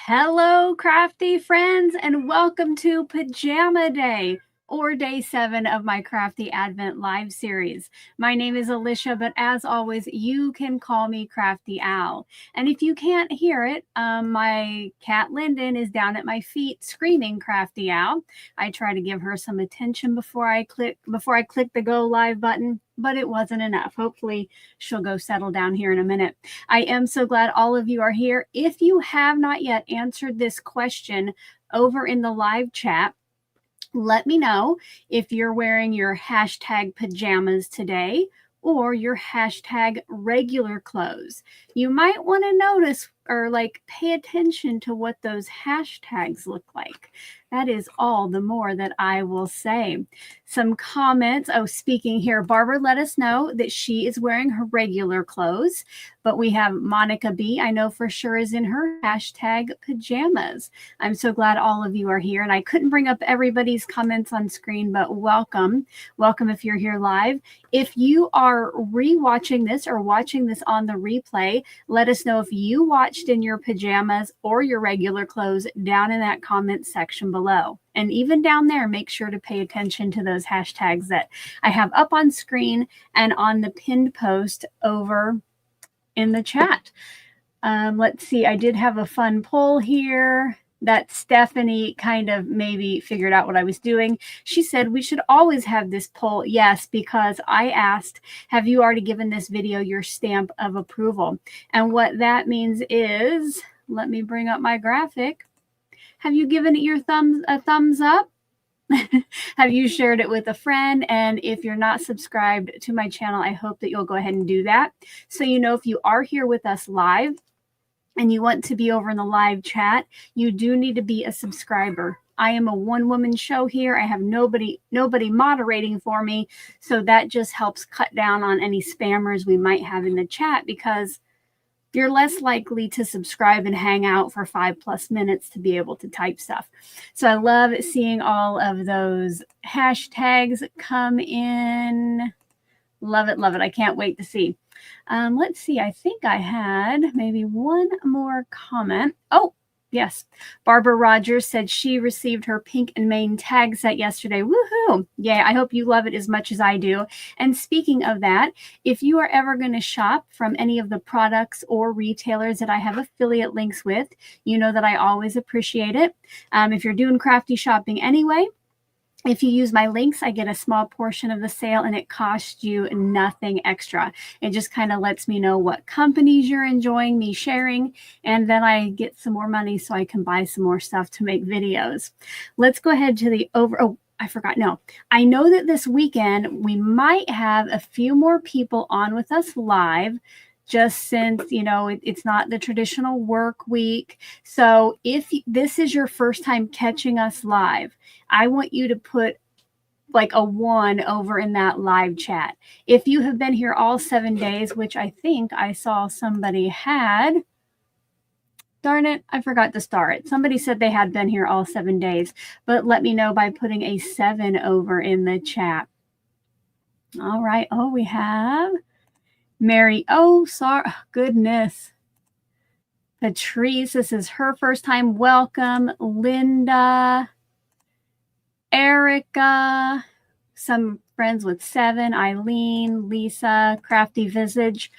Hello, crafty friends, and welcome to Pajama Day, or Day 7 of my Crafty Advent live series. My name is Alicia, but as always, you can call me Crafty Owl. And if you can't hear it, my cat Lyndon is down at my feet screaming Crafty Owl. I try to give her some attention before I click the go live button, but it wasn't enough. Hopefully she'll go settle down here in a minute. I am so glad all of you are here. If you have not yet answered this question over in the live chat, let me know if you're wearing your hashtag pajamas today or your hashtag regular clothes. You might want to notice or pay attention to what those hashtags look like. That is all the more that I will say. Some comments. Oh, speaking here, Barbara let us know that she is wearing her regular clothes, but we have Monica B, I know for sure is in her hashtag pajamas. I'm so glad all of you are here, and I couldn't bring up everybody's comments on screen, but welcome. Welcome if you're here live. If you are rewatching this or watching this on the replay, let us know if you watched in your pajamas or your regular clothes down in that comment section below. And even down there, make sure to pay attention to those hashtags that I have up on screen and on the pinned post over in the chat. Let's see, I did have a fun poll here that Stephanie kind of maybe figured out what I was doing. She said we should always have this poll. Yes, because I asked, have you already given this video your stamp of approval? And what that means is, let me bring up my graphic. Have you given it your thumbs up? Have you shared it with a friend? And if you're not subscribed to my channel, I hope that you'll go ahead and do that. So you know if you are here with us live and you want to be over in the live chat, you do need to be a subscriber. I am a one-woman show here. I have nobody moderating for me. So that just helps cut down on any spammers we might have in the chat, because you're less likely to subscribe and hang out for 5+ minutes to be able to type stuff. So I love seeing all of those hashtags come in. Love it, love it. I can't wait to see. Let's see. I think I had maybe one more comment. Oh, yes. Barbara Rogers said she received her pink and main tag set yesterday. Woohoo! Yeah, I hope you love it as much as I do. And speaking of that, if you are ever going to shop from any of the products or retailers that I have affiliate links with, you know that I always appreciate it. If you're doing crafty shopping anyway, if you use my links, I get a small portion of the sale, and it costs you nothing extra. It just kind of lets me know what companies you're enjoying me sharing, and then I get some more money so I can buy some more stuff to make videos. Let's go ahead to the oh, I forgot. No, I know that this weekend we might have a few more people on with us live, just since, you know, it's not the traditional work week. So if this is your first time catching us live, I want you to put like a 1 over in that live chat. If you have been here all 7 days, which I think I saw somebody had, darn it, I forgot to star it. Somebody said they had been here all 7 days, but let me know by putting a 7 over in the chat. All right. Oh, we have Mary. Oh, sorry. Goodness. Patrice, this is her first time. Welcome. Linda. Erica. Some friends with 7. Eileen. Lisa. Crafty Visage.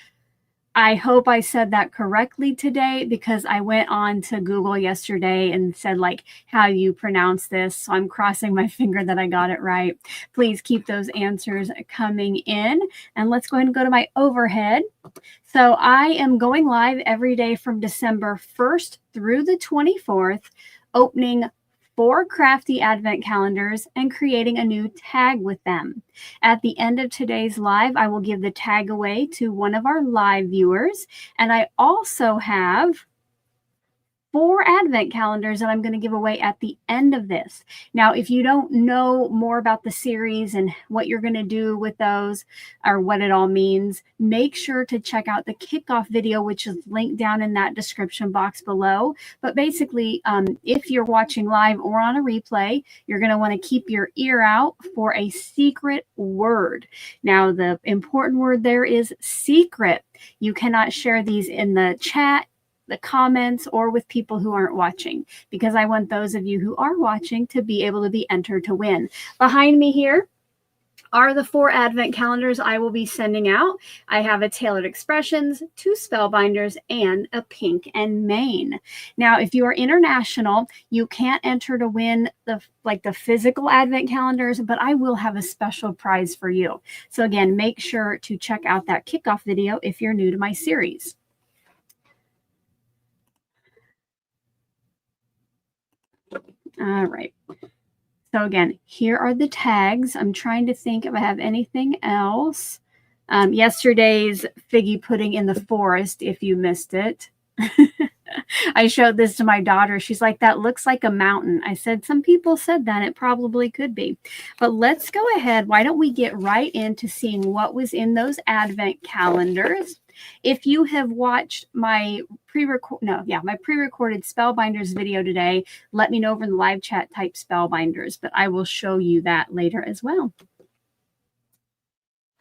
I hope I said that correctly today, because I went on to Google yesterday and said like how you pronounce this. So I'm crossing my finger that I got it right. Please keep those answers coming in. And let's go ahead and go to my overhead. So I am going live every day from December 1st through the 24th, opening 4 crafty advent calendars and creating a new tag with them. At the end of today's live, I will give the tag away to one of our live viewers. And I also have 4 advent calendars that I'm going to give away at the end of this. Now, if you don't know more about the series and what you're going to do with those or what it all means, make sure to check out the kickoff video, which is linked down in that description box below. But basically, if you're watching live or on a replay, you're going to want to keep your ear out for a secret word. Now, the important word there is secret. You cannot share these in the chat. the comments or with people who aren't watching, because I want those of you who are watching to be able to be entered to win. Behind me here are the 4 advent calendars I will be sending out. I have a Tailored Expressions, 2 Spellbinders, and a pink and mane. Now, if you are international, you can't enter to win the physical advent calendars, but I will have a special prize for you. So again, make sure to check out that kickoff video if you're new to my series. All right. So again, here are the tags. I'm trying to think if I have anything else. Yesterday's figgy pudding in the forest, if you missed it. I showed this to my daughter. She's like, that looks like a mountain. I said, some people said that. It probably could be. But let's go ahead. Why don't we get right into seeing what was in those advent calendars? If you have watched my pre-recorded Spellbinders video today, let me know over in the live chat, type Spellbinders, but I will show you that later as well.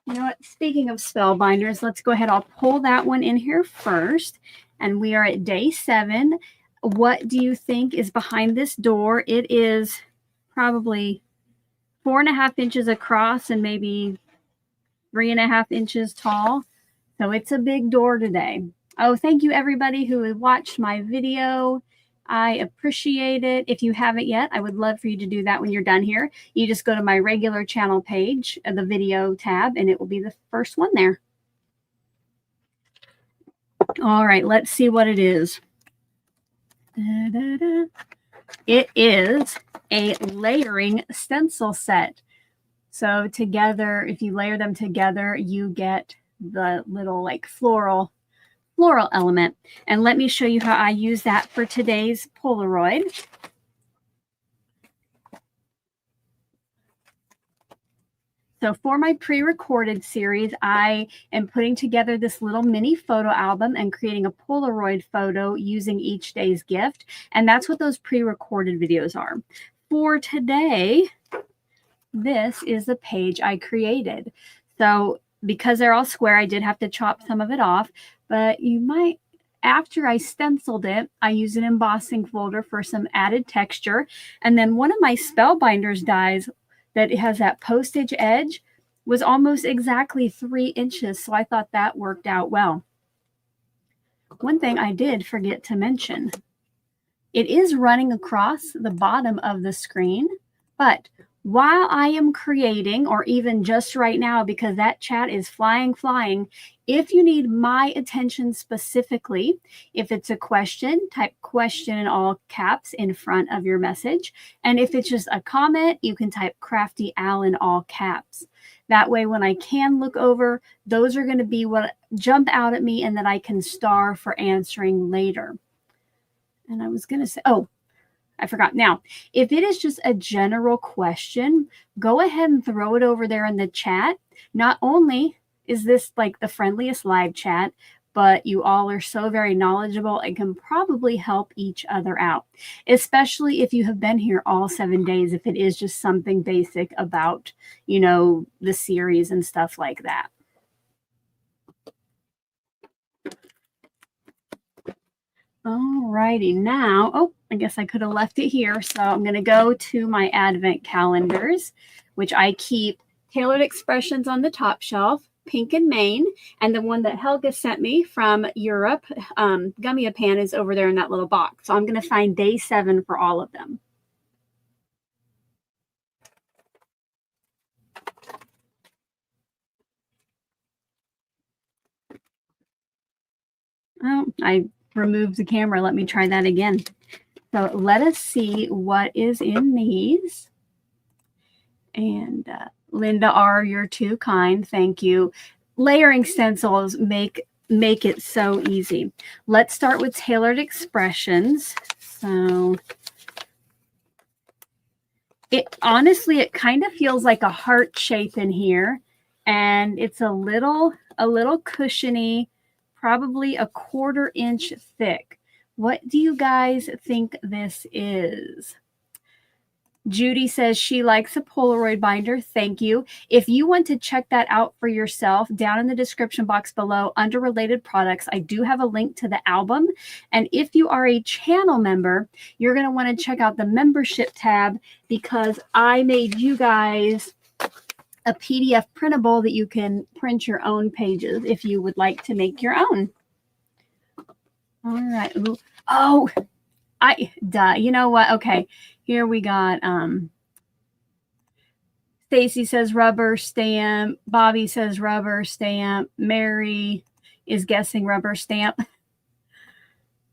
You know what? Speaking of Spellbinders, let's go ahead. I'll pull that one in here first. And we are at day 7. What do you think is behind this door? It is probably 4.5 inches across and maybe 3.5 inches tall. So it's a big door today. Oh, thank you everybody who watched my video. I appreciate it. If you haven't yet, I would love for you to do that when you're done here. You just go to my regular channel page, the video tab, and it will be the first one there. All right, let's see what it is. It is a layering stencil set. So together, if you layer them together, you get the little like floral element. And let me show you how I use that for today's Polaroid. So for my pre-recorded series, I am putting together this little mini photo album and creating a Polaroid photo using each day's gift. And that's what those pre-recorded videos are. For today, this is the page I created. So because they're all square, I did have to chop some of it off, but you might, after I stenciled it, I used an embossing folder for some added texture. And then one of my Spellbinders dies that it has that postage edge was almost exactly 3 inches. So I thought that worked out well. One thing I did forget to mention, it is running across the bottom of the screen, but while I am creating, or even just right now, because that chat is flying, if you need my attention specifically, if it's a question, type question in all caps in front of your message. And if it's just a comment, you can type Crafty Al in all caps. That way, when I can look over, those are going to be what jump out at me and that I can star for answering later. And I was going to say, oh, I forgot. Now, if it is just a general question, go ahead and throw it over there in the chat. Not only is this like the friendliest live chat, but you all are so very knowledgeable and can probably help each other out, especially if you have been here all 7 days, if it is just something basic about, you know, the series and stuff like that. All righty, now, oh, I guess I could have left it here. So I'm going to go to my advent calendars, which I keep Tailored Expressions on the top shelf, pink and mane, and the one that Helga sent me from Europe, Gummiapan, is over there in that little box. So I'm going to find day 7 for all of them. Oh, I removed the camera. Let me try that again. So let us see what is in these. And Linda R., you're too kind. Thank you. Layering stencils make it so easy. Let's start with Tailored Expressions. So honestly, it kind of feels like a heart shape in here. And it's a little cushiony, probably a 1/4 inch thick. What do you guys think this is? Judy says she likes a Polaroid binder. Thank you. If you want to check that out for yourself, down in the description box below under related products, I do have a link to the album. And if you are a channel member, you're going to want to check out the membership tab because I made you guys a PDF printable that you can print your own pages if you would like to make your own. All right. Ooh. Oh, you know what? Okay. Here we got, Stacy says rubber stamp. Bobby says rubber stamp. Mary is guessing rubber stamp.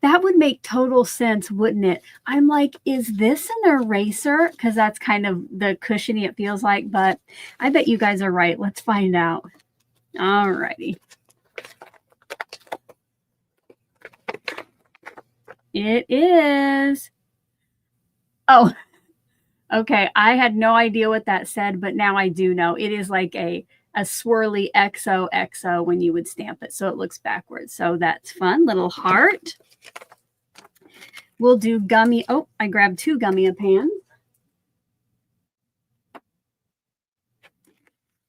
That would make total sense, wouldn't it? I'm like, is this an eraser? Because that's kind of the cushiony it feels like, but I bet you guys are right. Let's find out. All righty. It is. Oh, okay. I had no idea what that said, but now I do know. It is like a swirly XOXO when you would stamp it. So it looks backwards. So that's fun. Little heart. We'll do gummy. Oh, I grabbed 2 Gummiapans.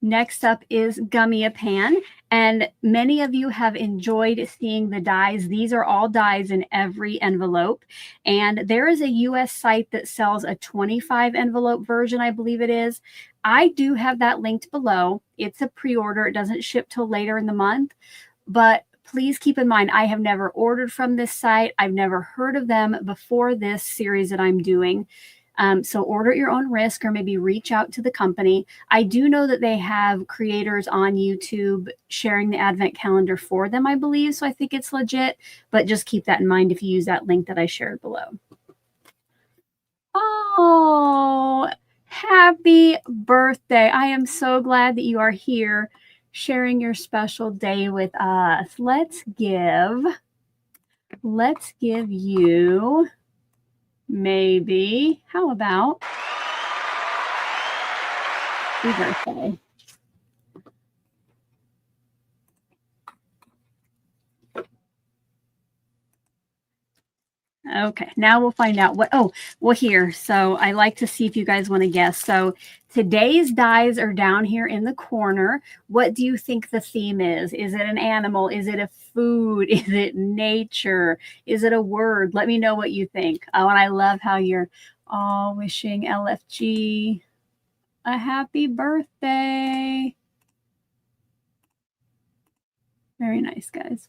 Next up is Gummiapan, and many of you have enjoyed seeing the dies. These are all dies in every envelope, and there is a US site that sells a 25 envelope version, I believe it is. I do have that linked below. It's a pre-order. It doesn't ship till later in the month, but please keep in mind, I have never ordered from this site. I've never heard of them before this series that I'm doing. So order at your own risk or maybe reach out to the company. I do know that they have creators on YouTube sharing the advent calendar for them, I believe. So I think it's legit, but just keep that in mind if you use that link that I shared below. Oh, happy birthday. I am so glad that you are here sharing your special day with us. Let's give you maybe, how about happy birthday? Okay, now we'll find out what, oh, well here. So I like to see if you guys want to guess. So today's dies are down here in the corner. What do you think the theme is? Is it an animal? Is it a food? Is it nature? Is it a word? Let me know what you think. Oh, and I love how you're all wishing LFG a happy birthday. Very nice, guys.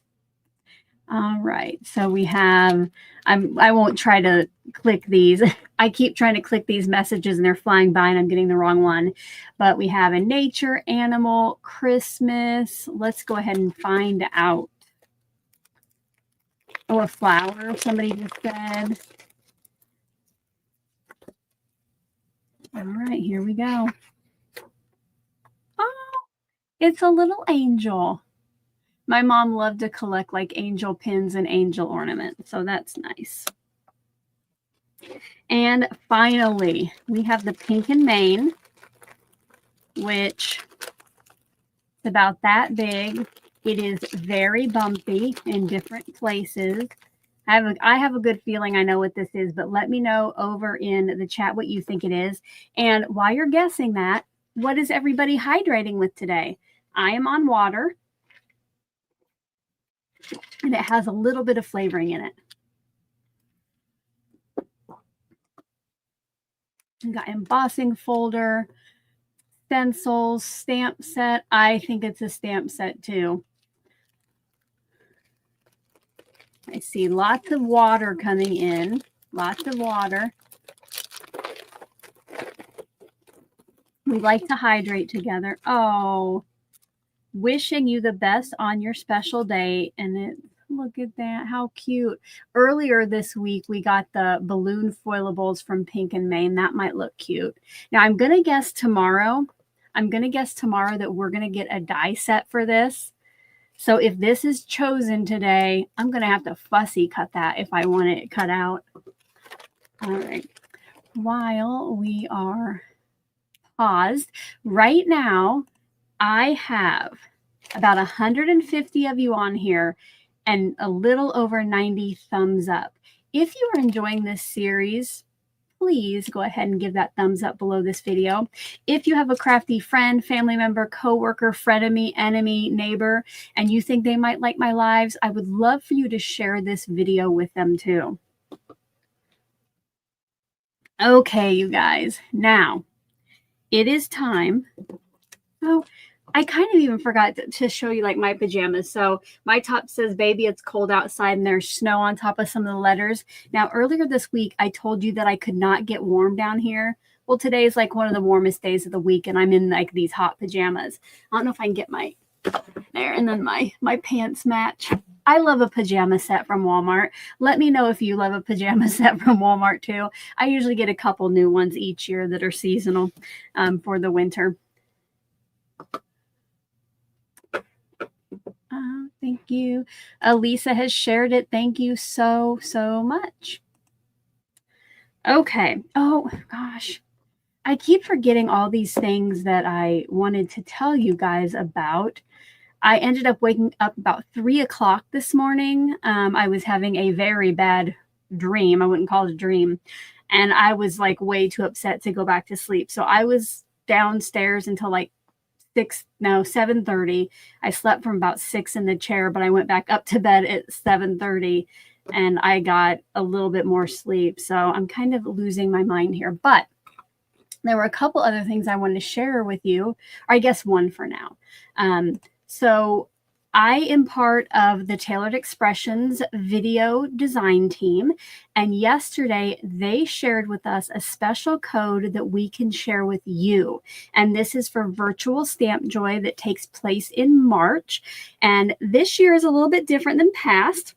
All right, so we have, I won't try to click these. I keep trying to click these messages and they're flying by and I'm getting the wrong one. But we have a nature, animal, Christmas. Let's go ahead and find out. Oh, a flower, somebody just said. All right, here we go. Oh, it's a little angel. My mom loved to collect like angel pins and angel ornaments, so that's nice. And finally, we have the pink and mane, which is about that big. It is very bumpy in different places. I have a good feeling I know what this is, but let me know over in the chat what you think it is. And while you're guessing that, what is everybody hydrating with today? I am on water. And it has a little bit of flavoring in it. We got embossing folder, stencils, stamp set. I think it's a stamp set too. I see lots of water coming in. Lots of water. We like to hydrate together. Oh, wishing you the best on your special day. And it, look at that. How cute. Earlier this week, we got the balloon foilables from Pink and Mane. That might look cute. Now, I'm going to guess tomorrow. That we're going to get a die set for this. So if this is chosen today, I'm going to have to fussy cut that if I want it cut out. All right. While we are paused, right now, I have about 150 of you on here and a little over 90 thumbs up. If you are enjoying this series, please go ahead and give that thumbs up below this video. If you have a crafty friend, family member, coworker, frenemy, enemy, neighbor, and you think they might like my lives, I would love for you to share this video with them too. Okay, you guys, now it is time. Oh, I kind of even forgot to show you like my pajamas. So my top says, baby, it's cold outside, and there's snow on top of some of the letters. Now, earlier this week, I told you that I could not get warm down here. Well, today is like one of the warmest days of the week, and I'm in like these hot pajamas. I don't know if I can get my there, and then my pants match. I love a pajama set from Walmart. Let me know if you love a pajama set from Walmart too. I usually get a couple new ones each year that are seasonal for the winter. Thank you. Elisa has shared it. Thank you so much. Okay. Oh gosh. I keep forgetting all these things that I wanted to tell you guys about. I ended up waking up about 3 o'clock this morning. I was having a very bad dream. I wouldn't call it a dream. And I was like way too upset to go back to sleep. So I was downstairs until like 7:30. I slept from about 6 in the chair, but I went back up to bed at 7:30 and I got a little bit more sleep. So I'm kind of losing my mind here. But there were a couple other things I wanted to share with you, or I guess one for now. So I am part of the Tailored Expressions video design team. And yesterday they shared with us a special code that we can share with you. And this is for Virtual Stamp Joy that takes place in March. And this year is a little bit different than past.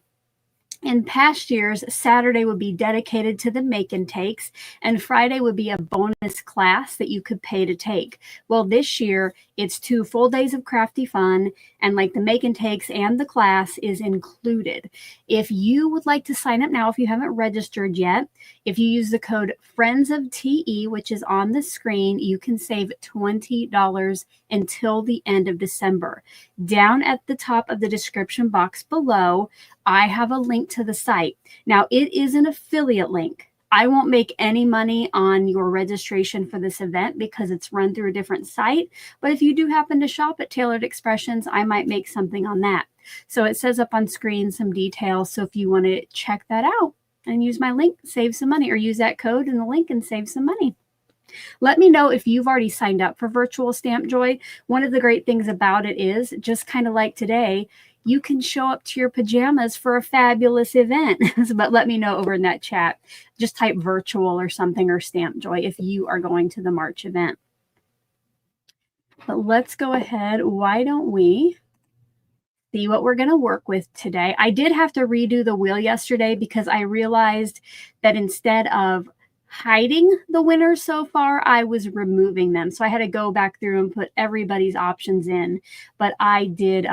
In past years, Saturday would be dedicated to the make and takes, and Friday would be a bonus class that you could pay to take. Well, this year, it's 2 full days of crafty fun, and like the make and takes and the class is included. If you would like to sign up now, if you haven't registered yet, if you use the code FRIENDSOFTE, which is on the screen, you can save $20 until the end of December. Down at the top of the description box below, I have a link to the site. Now, it is an affiliate link. I won't make any money on your registration for this event because it's run through a different site. But if you do happen to shop at Tailored Expressions, I might make something on that. So it says up on screen some details. So if you want to check that out and use my link, save some money, or use that code in the link and save some money. Let me know if you've already signed up for Virtual Stamp Joy. One of the great things about it is, just kind of like today, you can show up to your pajamas for a fabulous event. But let me know over in that chat. Just type virtual or something, or Stamp Joy, if you are going to the March event. But let's go ahead. Why don't we see what we're going to work with today? I did have to redo the wheel yesterday because I realized that instead of hiding the winners so far, I was removing them. So I had to go back through and put everybody's options in. But I did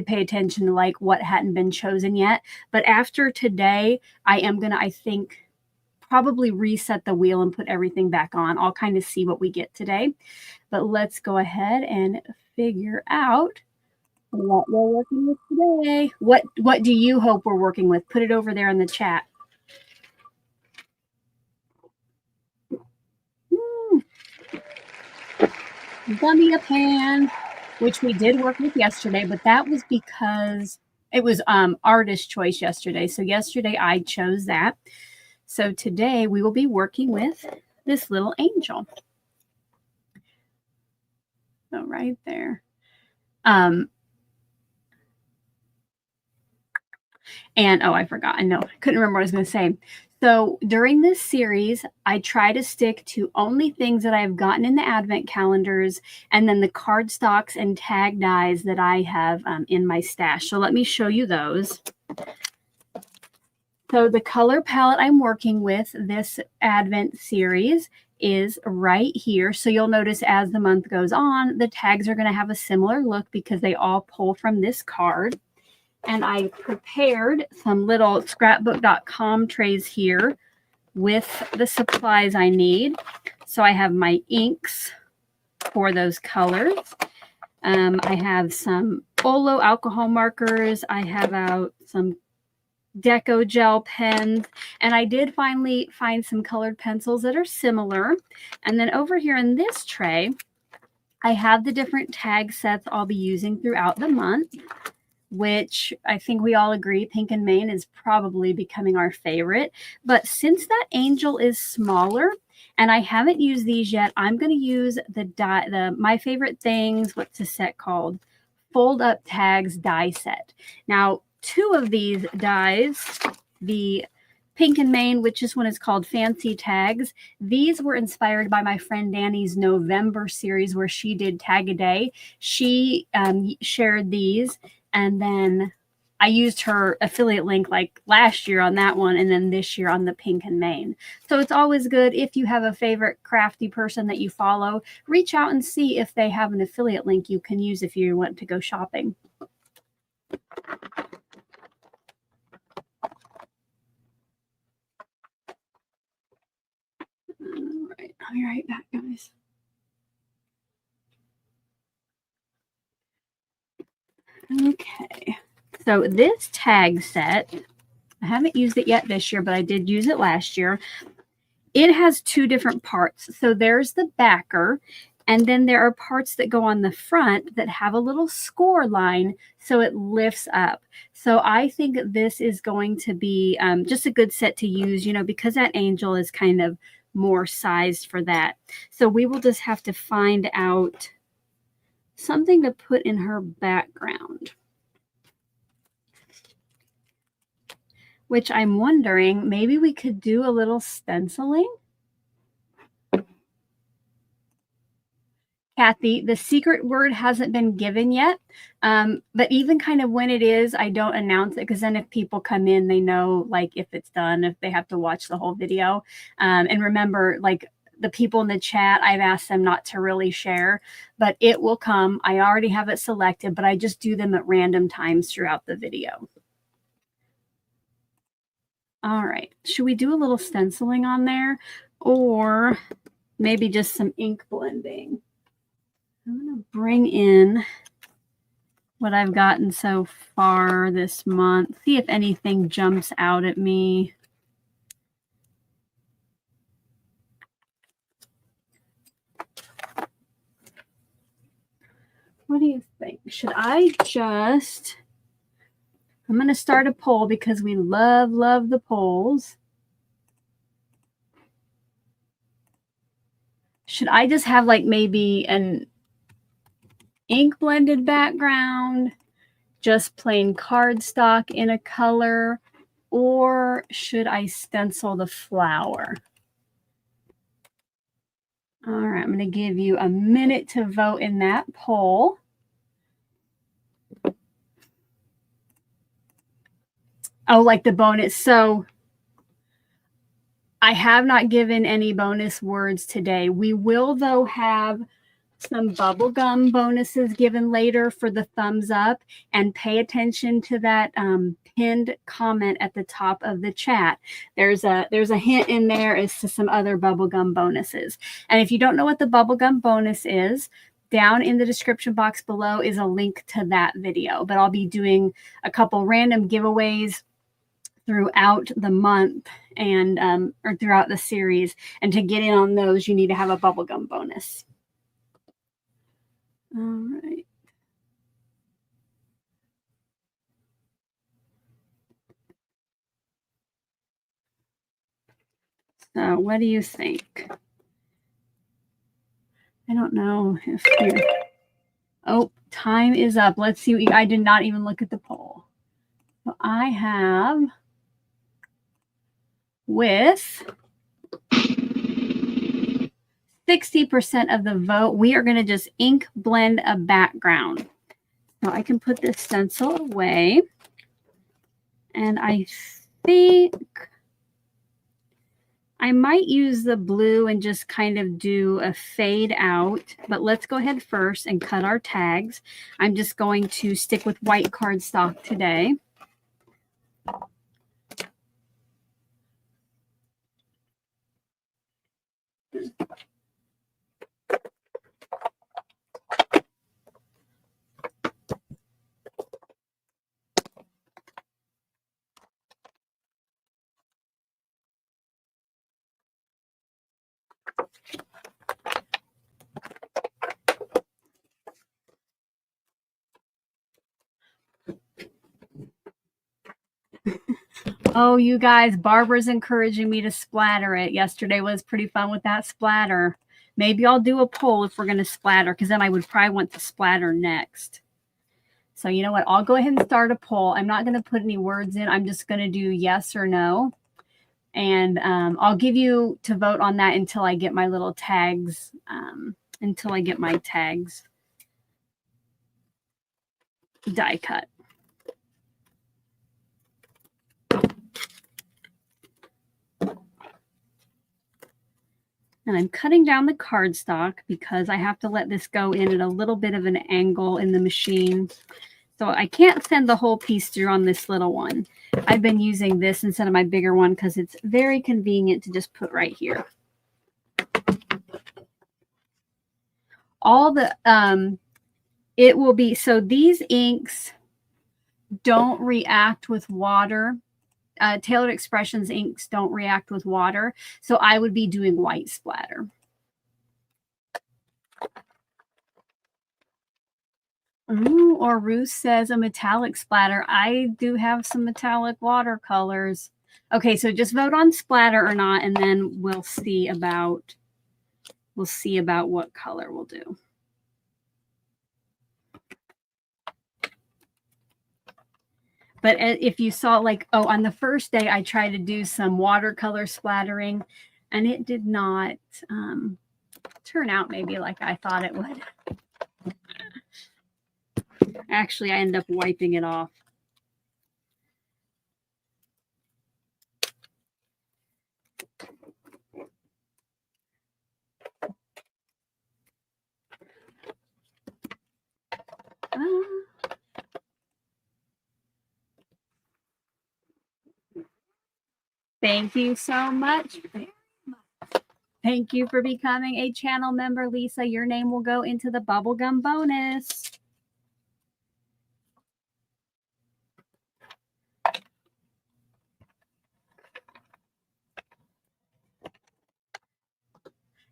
pay attention to like what hadn't been chosen yet. But after today, I am going to, I think, probably reset the wheel and put everything back on. I'll kind of see what we get today. But let's go ahead and figure out what we're working with today. What do you hope we're working with? Put it over there in the chat. Gummiapan, which we did work with yesterday, but that was because it was artist choice yesterday. So yesterday I chose that. So today we will be working with this little angel. So right there. And oh, I forgot. I know. I couldn't remember what I was going to say. So during this series, I try to stick to only things that I've gotten in the Advent calendars, and then the cardstocks and tag dies that I have in my stash. So let me show you those. So the color palette I'm working with this Advent series is right here. So you'll notice as the month goes on, the tags are going to have a similar look because they all pull from this card. And I prepared some little scrapbook.com trays here with the supplies I need. So I have my inks for those colors. I have some Olo alcohol markers. I have out some deco gel pens, and I did finally find some colored pencils that are similar. And then over here in this tray, I have the different tag sets I'll be using throughout the month, which I think we all agree Pink and Main is probably becoming our favorite. But since that angel is smaller and I haven't used these yet, I'm going to use the My Favorite Things, what's the set called? Fold Up Tags die set. Now, 2 of these dies, the Pink and Main, which this one is called Fancy Tags. These were inspired by my friend Danny's November series where she did Tag a Day. She shared these, and then I used her affiliate link like last year on that one, and then this year on the Pink and Main. So it's always good if you have a favorite crafty person that you follow, reach out and see if they have an affiliate link you can use if you want to go shopping. All right, I'll be right back, guys. Okay, so this tag set, I haven't used it yet this year, but I did use it last year. It has 2 different parts. So there's the backer, and then there are parts that go on the front that have a little score line so it lifts up. So I think this is going to be just a good set to use, you know, because that angel is kind of more sized for that. So we will just have to find out something to put in her background, which I'm wondering, maybe we could do a little stenciling. Kathy, the secret word hasn't been given yet, but even kind of when it is, I don't announce it because then if people come in, they know like if it's done, if they have to watch the whole video. And remember, like the people in the chat, I've asked them not to really share, but it will come. I already have it selected, but I just do them at random times throughout the video. All right, should we do a little stenciling on there or maybe just some ink blending? I'm going to bring in what I've gotten so far this month, see if anything jumps out at me. What do you think? Should I just, I'm going to start a poll because we love the polls. Should I just have like maybe an ink blended background, just plain cardstock in a color, or should I stencil the flower? All right, I'm going to give you a minute to vote in that poll. Oh, like the bonus. So I have not given any bonus words today. We will, though, have some bubblegum bonuses given later for the thumbs up, and pay attention to that pinned comment at the top of the chat. There's a hint in there as to some other bubblegum bonuses. And if you don't know what the bubblegum bonus is, down in the description box below is a link to that video. But I'll be doing a couple random giveaways throughout the month and or throughout the series. And to get in on those, you need to have a bubblegum bonus. All right. So what do you think? I don't know if here. Oh, time is up. Let's see. I did not even look at the poll. So I have with 60% of the vote, we are going to just ink blend a background. So I can put this stencil away. And I think I might use the blue and just kind of do a fade out, but let's go ahead first and cut our tags. I'm just going to stick with white cardstock today. Oh, you guys, Barbara's encouraging me to splatter it. Yesterday was pretty fun with that splatter. Maybe I'll do a poll if we're going to splatter, because then I would probably want to splatter next. So you know what? I'll go ahead and start a poll. I'm not going to put any words in. I'm just going to do yes or no. And I'll give you to vote on that until I get my little tags, until I get my tags die cut. And I'm cutting down the cardstock because I have to let this go in at a little bit of an angle in the machine. So I can't send the whole piece through on this little one. I've been using this instead of my bigger one because it's very convenient to just put right here. All the, it will be, so these inks don't react with water. Tailored Expressions inks don't react with water, so I would be doing white splatter. Ooh, or Ruth says a metallic splatter. I do have some metallic watercolors. Okay, so just vote on splatter or not, and then we'll see about what color we'll do. But if you saw, like, oh, on the first day, I tried to do some watercolor splattering, and it did not turn out maybe like I thought it would. Actually, I ended up wiping it off. Thank you so much. Thank you for becoming a channel member, Lisa. Your name will go into the bubblegum bonus.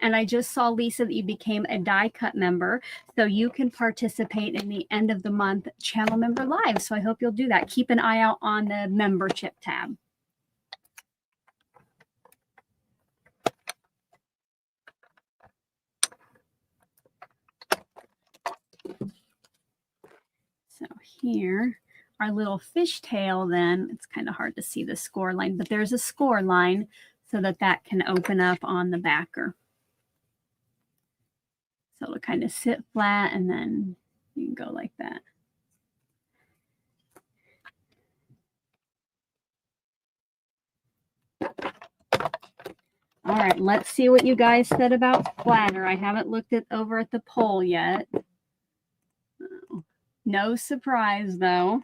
And I just saw, Lisa, that you became a die cut member, so you can participate in the end of the month channel member live. So I hope you'll do that. Keep an eye out on the membership tab. So here, our little fishtail, then it's kind of hard to see the score line, but there's a score line so that that can open up on the backer. So it'll kind of sit flat, and then you can go like that. All right, let's see what you guys said about splatter. I haven't looked over at the poll yet. No surprise, though.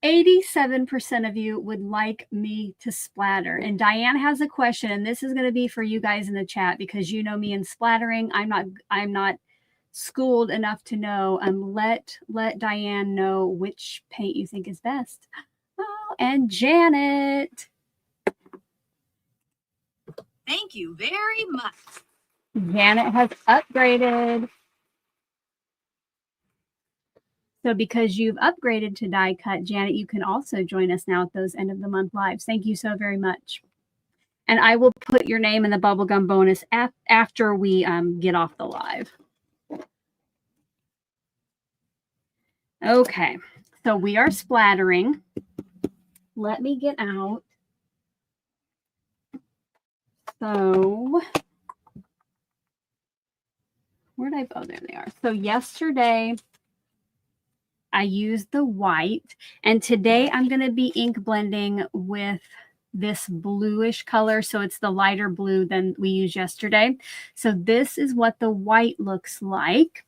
87% of you would like me to splatter. And Diane has a question, and this is going to be for you guys in the chat, because you know me in splattering. I'm not schooled enough to know. Let Diane know which paint you think is best. Oh, and Janet. Thank you very much. Janet has upgraded. So because you've upgraded to die cut, Janet, you can also join us now at those end of the month lives. Thank you so very much. And I will put your name in the bubblegum bonus after we get off the live. Okay, so we are splattering. Let me get out. So where did I, oh, there they are. So yesterday I used the white, and today I'm going to be ink blending with this bluish color. So it's the lighter blue than we used yesterday. So this is what the white looks like.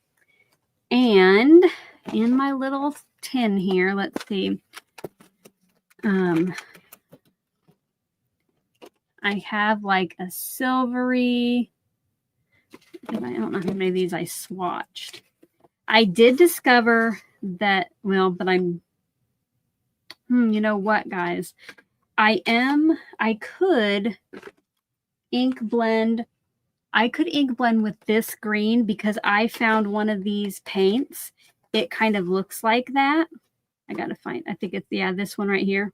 And in my little tin here, let's see. I have like a silvery, I don't know how many of these I swatched. I did discover that, well, but I'm, you know what, guys? I could ink blend with this green, because I found one of these paints it kind of looks like that. I gotta find, I think it's, yeah, this one right here.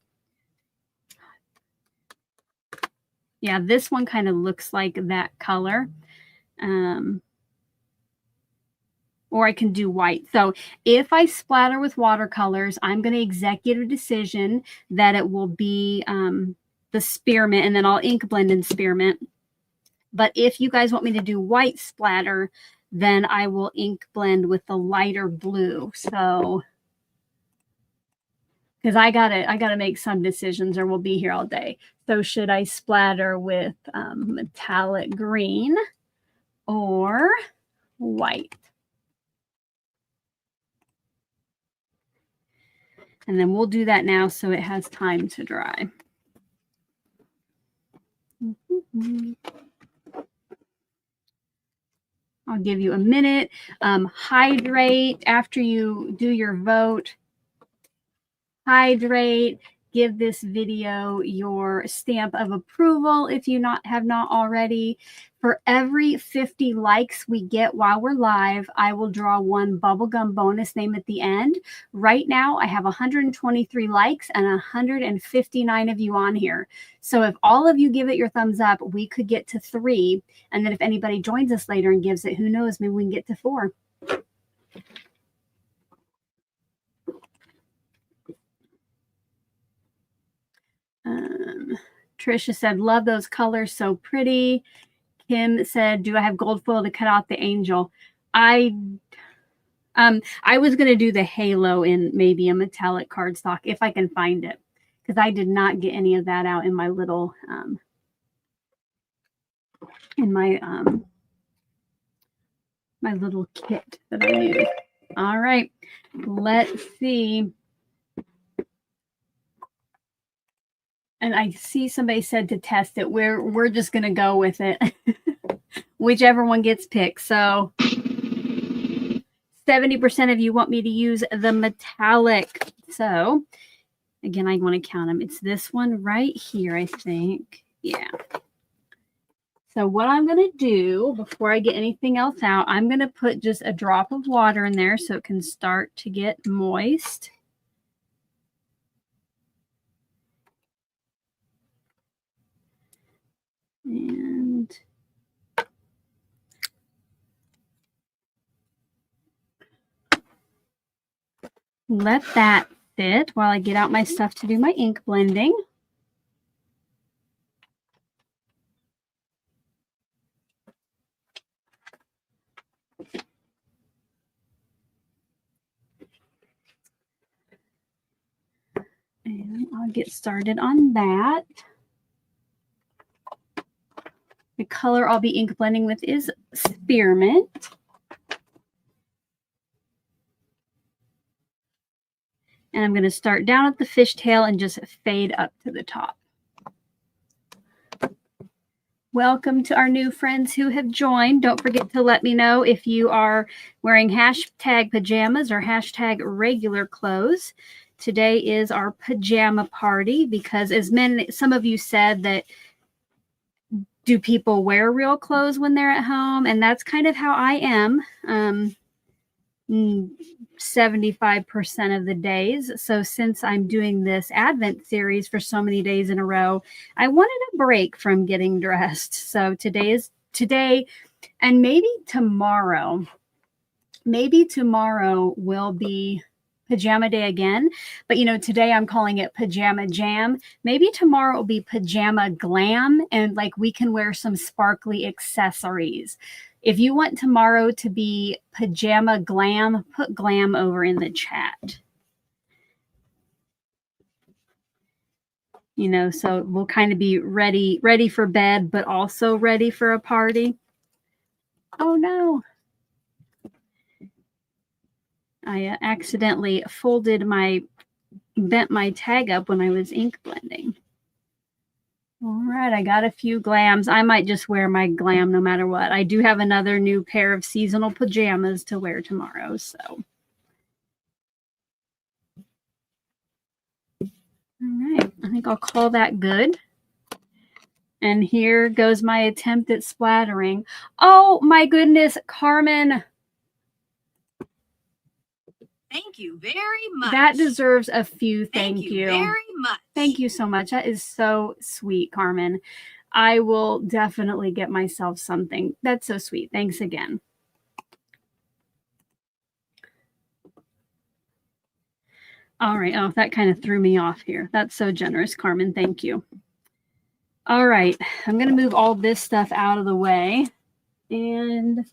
Yeah, this one kind of looks like that color. Or I can do white. So if I splatter with watercolors, I'm going to executive decision that it will be the spearmint, and then I'll ink blend in spearmint. But if you guys want me to do white splatter, then I will ink blend with the lighter blue. So, because I gotta make some decisions, or we'll be here all day. So should I splatter with metallic green or white? And then we'll do that now so it has time to dry. I'll give you a minute. Hydrate after you do your vote. Hydrate. Give this video your stamp of approval if you have not already. For every 50 likes we get while we're live, I will draw one bubblegum bonus name at the end. Right now, I have 123 likes and 159 of you on here. So if all of you give it your thumbs up, we could get to 3. And then if anybody joins us later and gives it, who knows, maybe we can get to 4. Trisha said, love those colors, so pretty. Kim said, do I have gold foil to cut out the angel? I was going to do the halo in maybe a metallic cardstock if I can find it, because I did not get any of that out in my little my little kit that I used. All right, let's see. And I see somebody said to test it. We're just going to go with it. Whichever one gets picked. So 70% of you want me to use the metallic. So again, I want to count them. It's this one right here, I think. Yeah. So what I'm going to do before I get anything else out, I'm going to put just a drop of water in there so it can start to get moist. And let that sit while I get out my stuff to do my ink blending. And I'll get started on that. The color I'll be ink blending with is spearmint. And I'm going to start down at the fishtail and just fade up to the top. Welcome to our new friends who have joined. Don't forget to let me know if you are wearing hashtag pajamas or hashtag regular clothes. Today is our pajama party because some of you said that, do people wear real clothes when they're at home? And that's kind of how I am 75% of the days. So since I'm doing this Advent series for so many days in a row, I wanted a break from getting dressed. So today, and maybe tomorrow will be pajama day again. But, today I'm calling it pajama jam. Maybe tomorrow will be pajama glam, and we can wear some sparkly accessories. If you want tomorrow to be pajama glam, put glam over in the chat. So we'll kind of be ready for bed, but also ready for a party. Oh no. I accidentally bent my tag up when I was ink blending. All right, I got a few glams. I might just wear my glam no matter what. I do have another new pair of seasonal pajamas to wear tomorrow, so. All right, I think I'll call that good. And here goes my attempt at splattering. Oh my goodness, Carmen. Thank you very much. That deserves a few thank you. Very much. Thank you so much. That is so sweet, Carmen. I will definitely get myself something. That's so sweet. Thanks again. All right. Oh, that kind of threw me off here. That's so generous, Carmen. Thank you. All right. I'm going to move all this stuff out of the way and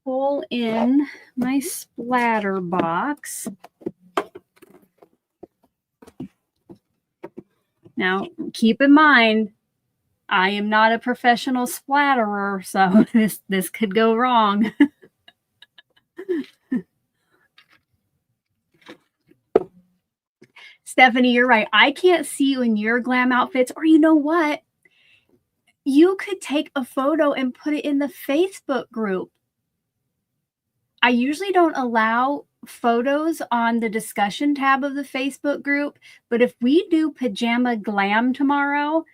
pull in my splatter box. Now, keep in mind, I am not a professional splatterer, so this could go wrong. Stephanie, you're right. I can't see you in your glam outfits, or you know what? You could take a photo and put it in the Facebook group. I usually don't allow photos on the discussion tab of the Facebook group, but if we do pajama glam tomorrow,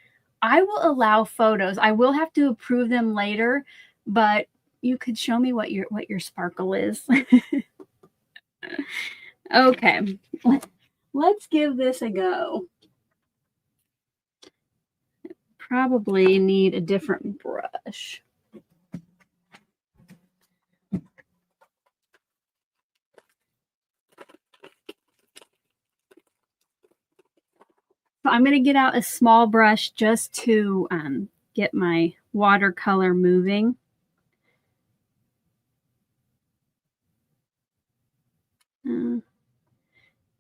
I will allow photos. I will have to approve them later, but you could show me what your sparkle is. Okay. Let's give this a go. Probably need a different brush. So I'm going to get out a small brush just to get my watercolor moving.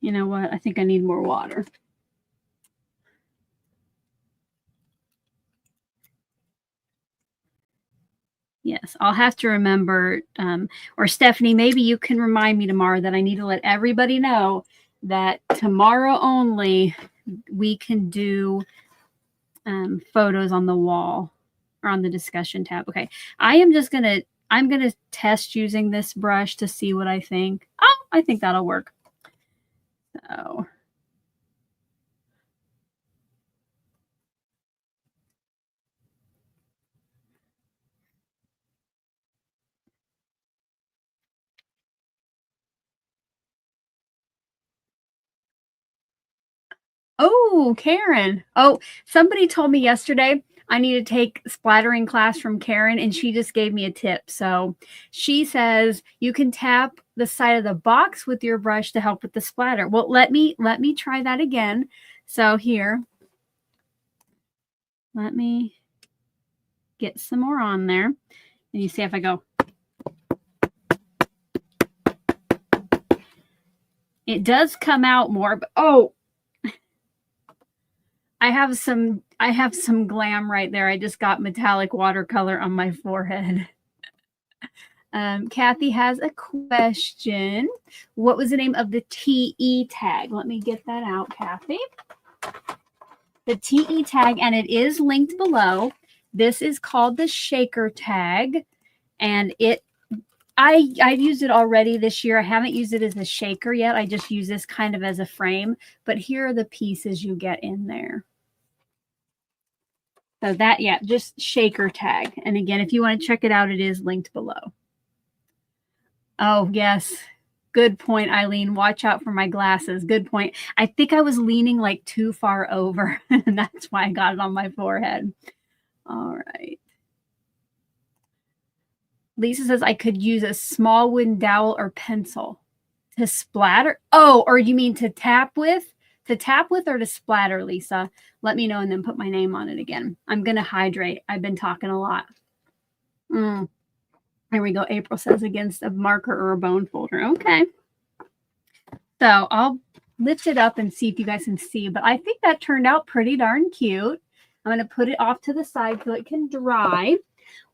You know what? I think I need more water. Yes, I'll have to remember, or Stephanie, maybe you can remind me tomorrow that I need to let everybody know that tomorrow only we can do photos on the wall or on the discussion tab. Okay, I'm gonna test using this brush to see what I think. Oh, I think that'll work. So. Oh, Karen. Oh, somebody told me yesterday I need to take splattering class from Karen, and she just gave me a tip. So she says you can tap the side of the box with your brush to help with the splatter. Well, let me try that again. So here, let me get some more on there. And you see if I go. It does come out more, but oh, I have some glam right there. I just got metallic watercolor on my forehead. Kathy has a question. What was the name of the TE tag? Let me get that out, Kathy. The TE tag, and it is linked below. This is called the shaker tag, and I've used it already this year. I haven't used it as a shaker yet. I just use this kind of as a frame, but here are the pieces you get in there. So that, yeah, just shaker tag. And again, if you want to check it out, it is linked below. Oh, yes. Good point, Eileen. Watch out for my glasses. Good point. I think I was leaning like too far over, and that's why I got it on my forehead. All right. Lisa says I could use a small wooden dowel or pencil to splatter. Oh, or you mean to tap with? To tap with or to splatter, Lisa? Let me know and then put my name on it again. I'm going to hydrate. I've been talking a lot. There we go. April says against a marker or a bone folder. Okay. So I'll lift it up and see if you guys can see. But I think that turned out pretty darn cute. I'm going to put it off to the side so it can dry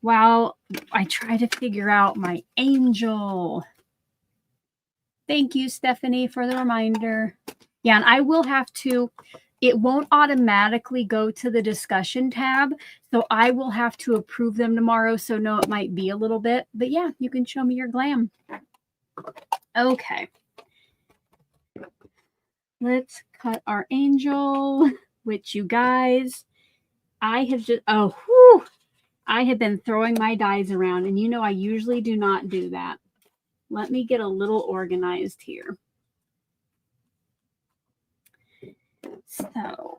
while I try to figure out my angel. Thank you, Stephanie, for the reminder. Yeah, and I will have to, it won't automatically go to the discussion tab, so I will have to approve them tomorrow. So no, it might be a little bit, but yeah, you can show me your glam. Okay. Let's cut our angel, which you guys, I have just, oh, whew, I have been throwing my dies around, and you know I usually do not do that. let me get a little organized here. So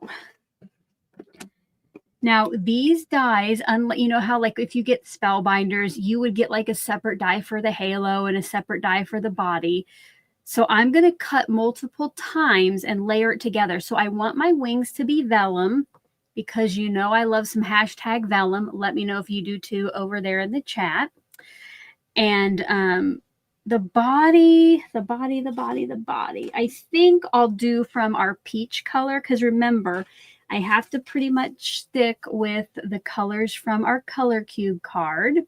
now these dies, you know how like if you get Spellbinders, you would get like a separate die for the halo and a separate die for the body. So I'm going to cut multiple times and layer it together. So I want my wings to be vellum because you know I love some hashtag vellum. Let me know if you do too over there in the chat. And the body, I think I'll do from our peach color because remember, I have to pretty much stick with the colors from our color cube card.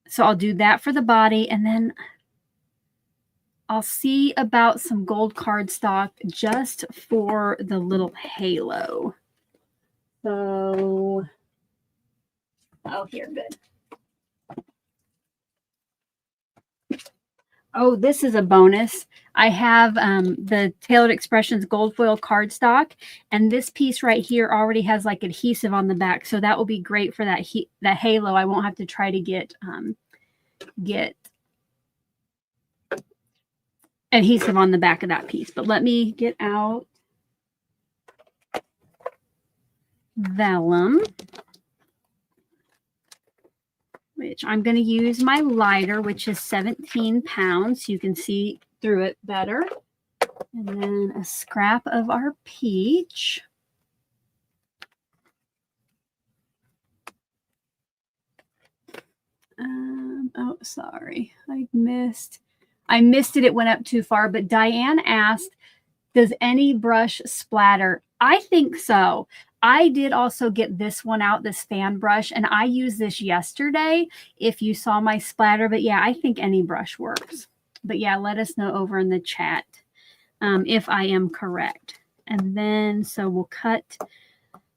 So I'll do that for the body, and then I'll see about some gold cardstock just for the little halo. So, oh, here, good. Oh, this is a bonus. I have the Tailored Expressions gold foil cardstock, and this piece right here already has like adhesive on the back, so that will be great for that halo. I won't have to try to get adhesive on the back of that piece. But let me get out vellum, which I'm going to use my lighter, which is 17 pounds, so you can see through it better. And then a scrap of our peach. Oh, sorry. I missed it. It went up too far. But Diane asked, does any brush splatter? I think so. I did also get this one out, this fan brush, and I used this yesterday if you saw my splatter. But yeah, I think any brush works. But yeah, let us know over in the chat if I am correct. And then, so we'll cut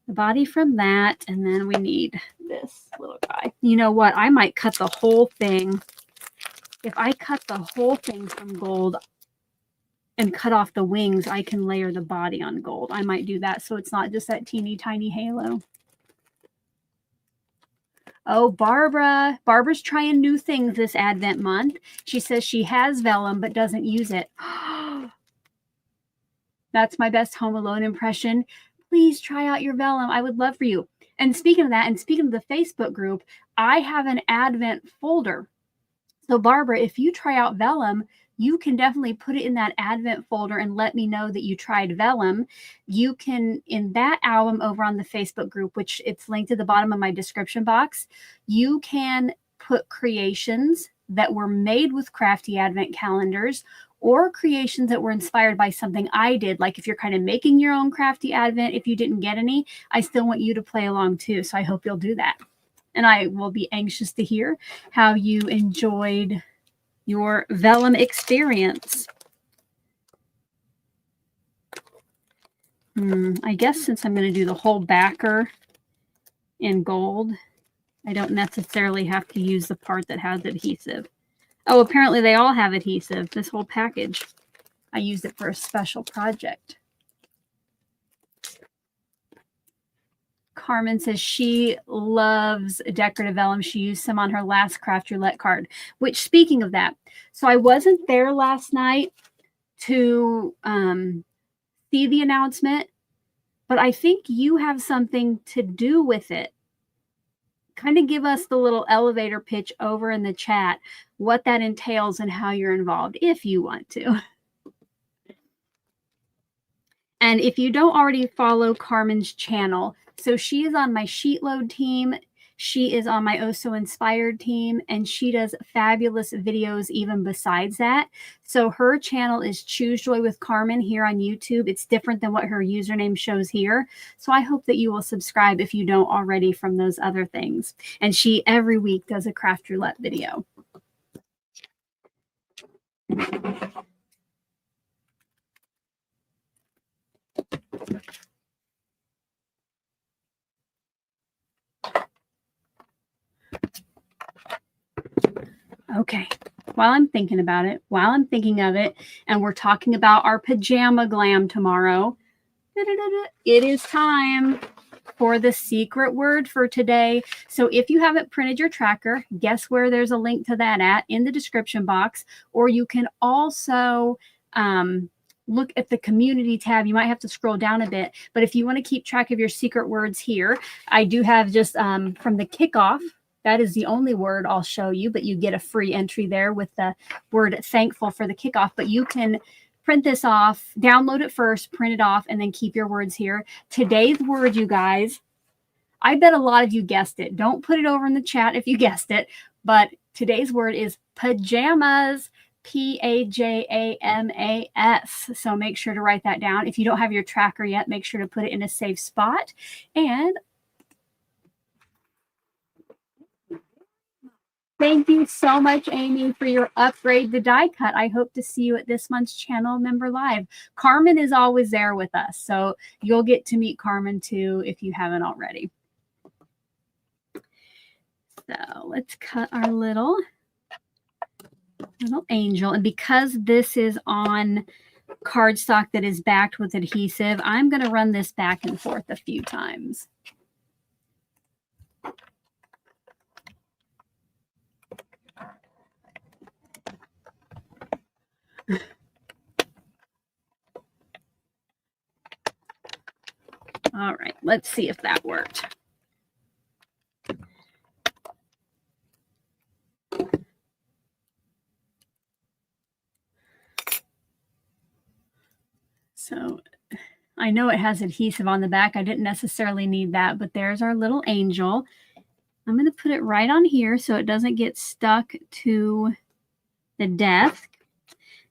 the body from that, and then we need this little guy. You know what? I might cut the whole thing. If I cut the whole thing from gold and cut off the wings, I can layer the body on gold. I might do that so it's not just that teeny tiny halo. Oh, Barbara's trying new things this Advent month. She says she has vellum but doesn't use it. That's my best Home Alone impression. Please try out your vellum. I would love for you. And speaking of that, and speaking of the Facebook group, I have an Advent folder. So Barbara, if you try out vellum, you can definitely put it in that Advent folder and let me know that you tried vellum. You can, in that album over on the Facebook group, which it's linked at the bottom of my description box, you can put creations that were made with Crafty Advent calendars or creations that were inspired by something I did. Like if you're kind of making your own Crafty Advent, if you didn't get any, I still want you to play along too. So I hope you'll do that. And I will be anxious to hear how you enjoyed your vellum experience. I guess since I'm going to do the whole backer in gold, I don't necessarily have to use the part that has adhesive. Oh, apparently they all have adhesive, this whole package. I used it for a special project. Carmen says she loves decorative vellum. She used some on her last craft roulette card, which, speaking of that, so I wasn't there last night to see the announcement, but I think you have something to do with it. Kind of give us the little elevator pitch over in the chat, what that entails and how you're involved, if you want to. And if you don't already follow Carmen's channel, so she is on my sheet load team. She is on my Oh So Inspired team, and she does fabulous videos even besides that. So her channel is Choose Joy with Carmen here on YouTube. It's different than what her username shows here. So I hope that you will subscribe if you don't already from those other things. And she every week does a craft roulette video. Okay, while I'm thinking about it, while I'm thinking of it, and we're talking about our pajama glam tomorrow, it is time. for the secret word for today. So if you haven't printed your tracker, guess where there's a link to that at in the description box, or you can also look at the community tab. You might have to scroll down a bit, but if you want to keep track of your secret words here, I do have just from the kickoff. That is the only word I'll show you, but you get a free entry there with the word thankful for the kickoff. But you can print this off, download it first, print it off, and then keep your words here. Today's word, you guys, I bet a lot of you guessed it. Don't put it over in the chat if you guessed it, but today's word is pajamas. Pajamas. So make sure to write that down. If you don't have your tracker yet, make sure to put it in a safe spot. And thank you so much, Amy, for your upgrade to die cut. I hope to see you at this month's channel member live. Carmen is always there with us, so you'll get to meet Carmen too if you haven't already. So let's cut our little angel. And because this is on cardstock that is backed with adhesive, I'm going to run this back and forth a few times. All right, let's see if that worked. So I know it has adhesive on the back. I didn't necessarily need that, but there's our little angel. I'm going to put it right on here so it doesn't get stuck to the desk.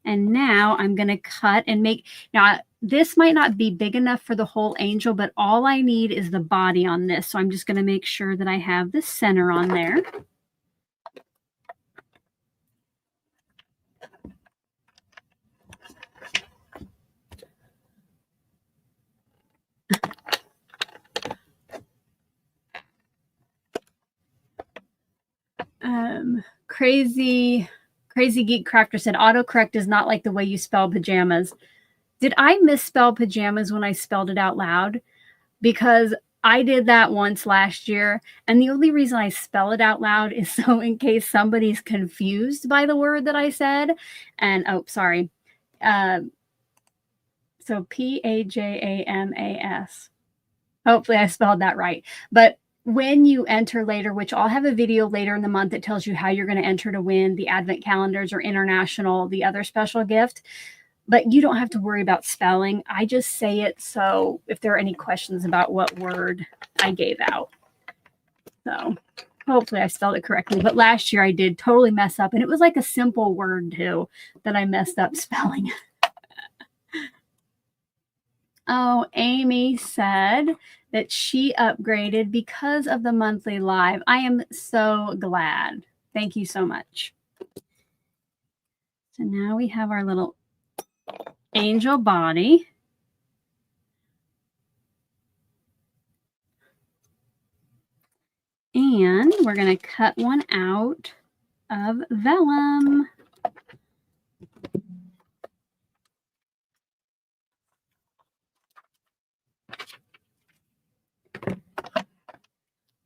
And now I'm going to cut and make, now this might not be big enough for the whole angel, but all I need is the body on this. So I'm just going to make sure that I have the center on there. Crazy Geek Crafter said, autocorrect is not like the way you spell pajamas. Did I misspell pajamas when I spelled it out loud? Because I did that once last year, and the only reason I spell it out loud is so in case somebody's confused by the word that I said. And, oh, sorry. So Pajamas. Hopefully I spelled that right. But when you enter later, which I'll have a video later in the month that tells you how you're going to enter to win the Advent calendars or international, the other special gift. But you don't have to worry about spelling. I just say it so if there are any questions about what word I gave out. So hopefully I spelled it correctly. But last year I did totally mess up. And it was like a simple word too that I messed up spelling. Oh, Amy said that she upgraded because of the monthly live. I am so glad. Thank you so much. So now we have our little angel body. And we're going to cut one out of vellum.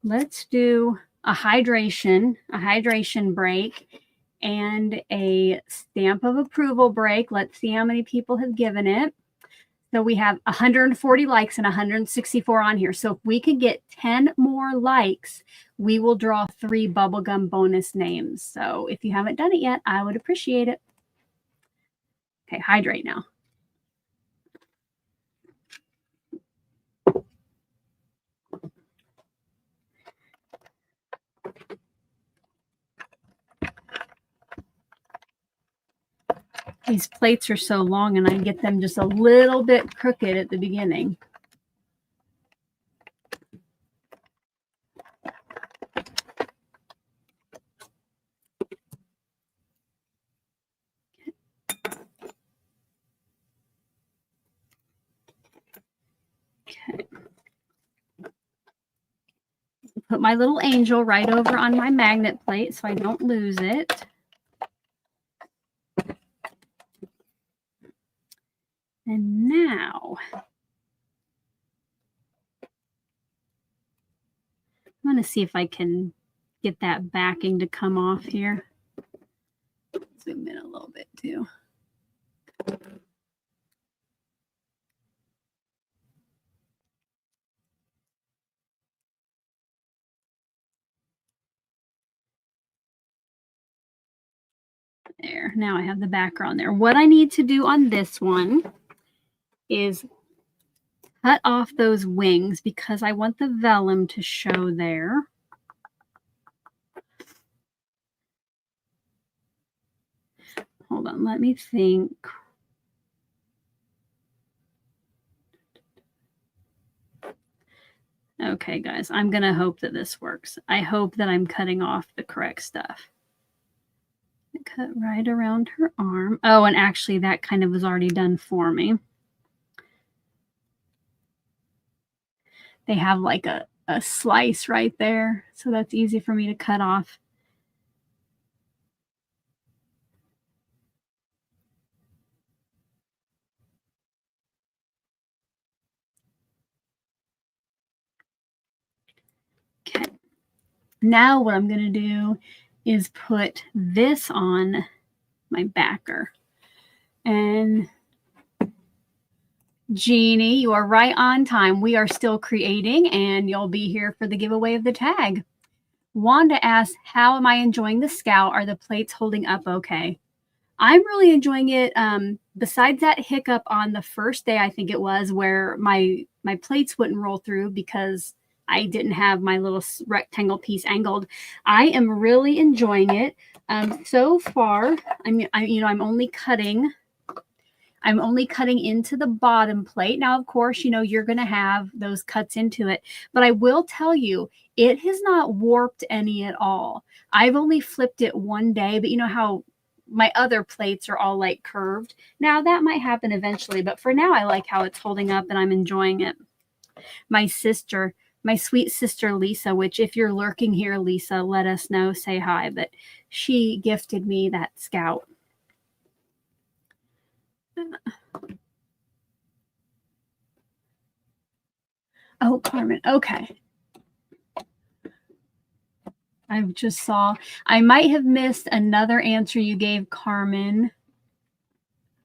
Let's do a hydration break and a stamp of approval break. Let's see how many people have given it. So we have 140 likes and 164 on here. So if we could get 10 more likes, we will draw 3 bubblegum bonus names. So if you haven't done it yet, I would appreciate it. Okay, hydrate now. These plates are so long and I get them just a little bit crooked at the beginning. Okay. Put my little angel right over on my magnet plate so I don't lose it. And now to see if I can get that backing to come off here. Zoom in a little bit too. There, now I have the background there. What I need to do on this one is cut off those wings because I want the vellum to show there. Hold on, let me think. Okay, guys, I'm going to hope that this works. I hope that I'm cutting off the correct stuff. Cut right around her arm. Oh, and actually that kind of was already done for me. They have like a slice right there, so that's easy for me to cut off. Okay. Now what I'm going to do is put this on my backer. And Jeannie, you are right on time. We are still creating and you'll be here for the giveaway of the tag. Wanda asks, how am I enjoying the scout? Are the plates holding up okay? I'm really enjoying it. Besides that hiccup on the first day, I think it was, where my plates wouldn't roll through because I didn't have my little rectangle piece angled. I am really enjoying it. So far, I'm only cutting into the bottom plate. Now, of course, you're going to have those cuts into it, but I will tell you, it has not warped any at all. I've only flipped it one day, but you know how my other plates are all like curved. Now that might happen eventually, but for now, I like how it's holding up and I'm enjoying it. My sweet sister, Lisa, which if you're lurking here, Lisa, let us know, say hi, but she gifted me that scout. Oh, Carmen. Okay. I just saw, I might have missed another answer you gave, Carmen,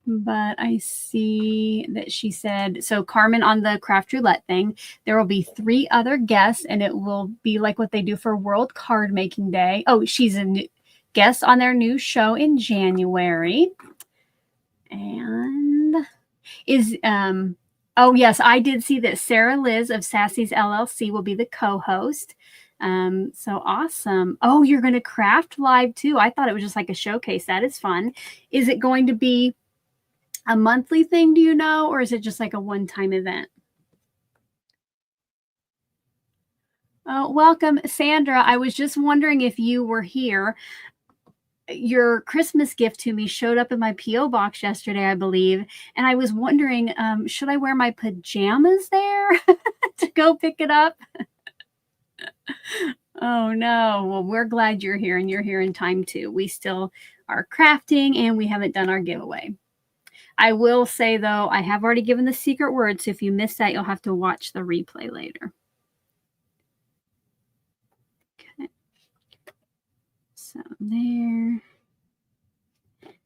but I see that she said, so Carmen, on the craft roulette thing, there will be 3 other guests and it will be like what they do for World Card Making Day. Oh, she's a guest on their new show in January. And oh yes, I did see that Sarah Liz of Sassy's LLC will be the co-host. So awesome. Oh, you're going to craft live too. I thought it was just like a showcase. That is fun. Is it going to be a monthly thing, do you know, or is it just like a one-time event? Oh, welcome, Sandra. I was just wondering if you were here. Your Christmas gift to me showed up in my P.O. box yesterday, I believe. And I was wondering, should I wear my pajamas there to go pick it up? Oh, no. Well, we're glad you're here and you're here in time too. We still are crafting and we haven't done our giveaway. I will say, though, I have already given the secret word. So if you missed that, you'll have to watch the replay later. Okay. So there.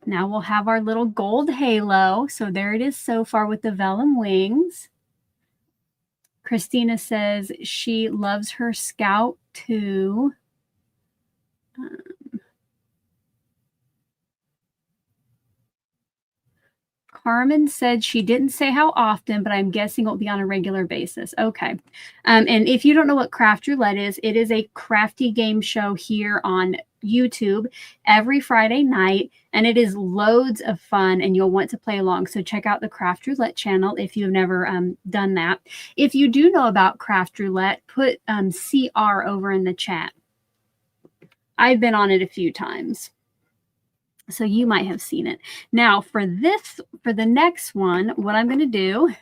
Now we'll have our little gold halo. So there it is so far with the vellum wings. Christina says she loves her scout too. Carmen said she didn't say how often, but I'm guessing it will be on a regular basis. Okay. And if you don't know what Craft Roulette is, it is a crafty game show here on YouTube every Friday night, and it is loads of fun, and you'll want to play along. So check out the Craft Roulette channel if you've never done that. If you do know about Craft Roulette, put CR over in the chat. I've been on it a few times, so you might have seen it. Now for the next one, what I'm going to do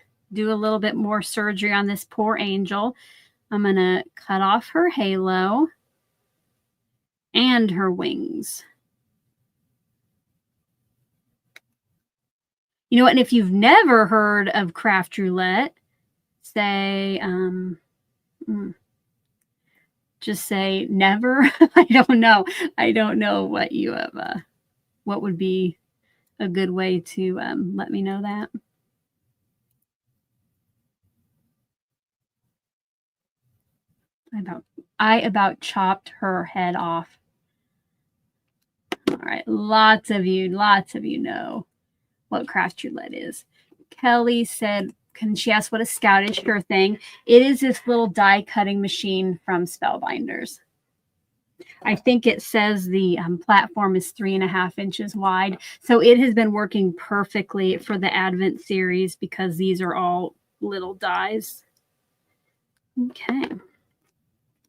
a little bit more surgery on this poor angel. I'm going to cut off her halo and her wings. You know what? And if you've never heard of Craft Roulette, say, just say never. I don't know. I don't know what you have, what would be a good way to let me know that. I about chopped her head off. All right, lots of you know what craft roulette is. Kelly said, can she ask what a scout is? Sure thing. It is this little die cutting machine from Spellbinders. I think it says the platform is 3.5 inches wide. So it has been working perfectly for the Advent series because these are all little dies. Okay.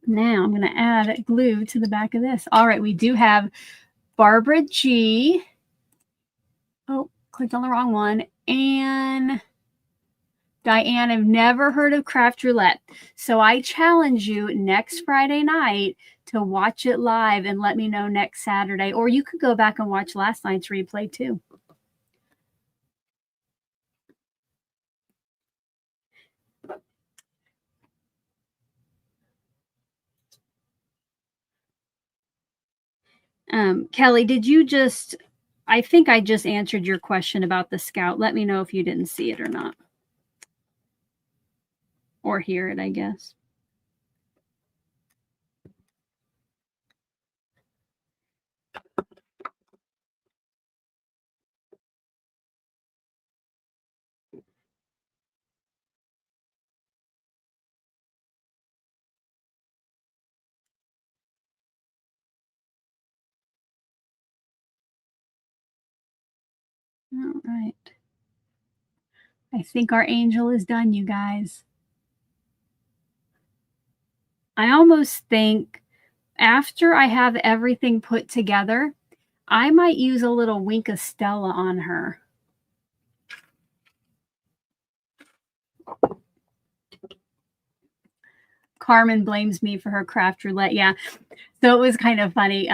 Now I'm going to add glue to the back of this. All right, we do have Barbara G. Oh, clicked on the wrong one. And Diane, I've never heard of craft roulette. So I challenge you next Friday night to watch it live and let me know next Saturday. Or you could go back and watch last night's replay too. Kelly, did you just, I think I just answered your question about the scout. Let me know if you didn't see it or not. Or hear it, I guess. All right. I think our angel is done, you guys. I almost think after I have everything put together, I might use a little Wink of Stella on her. Carmen blames me for her craft roulette. Yeah. So it was kind of funny.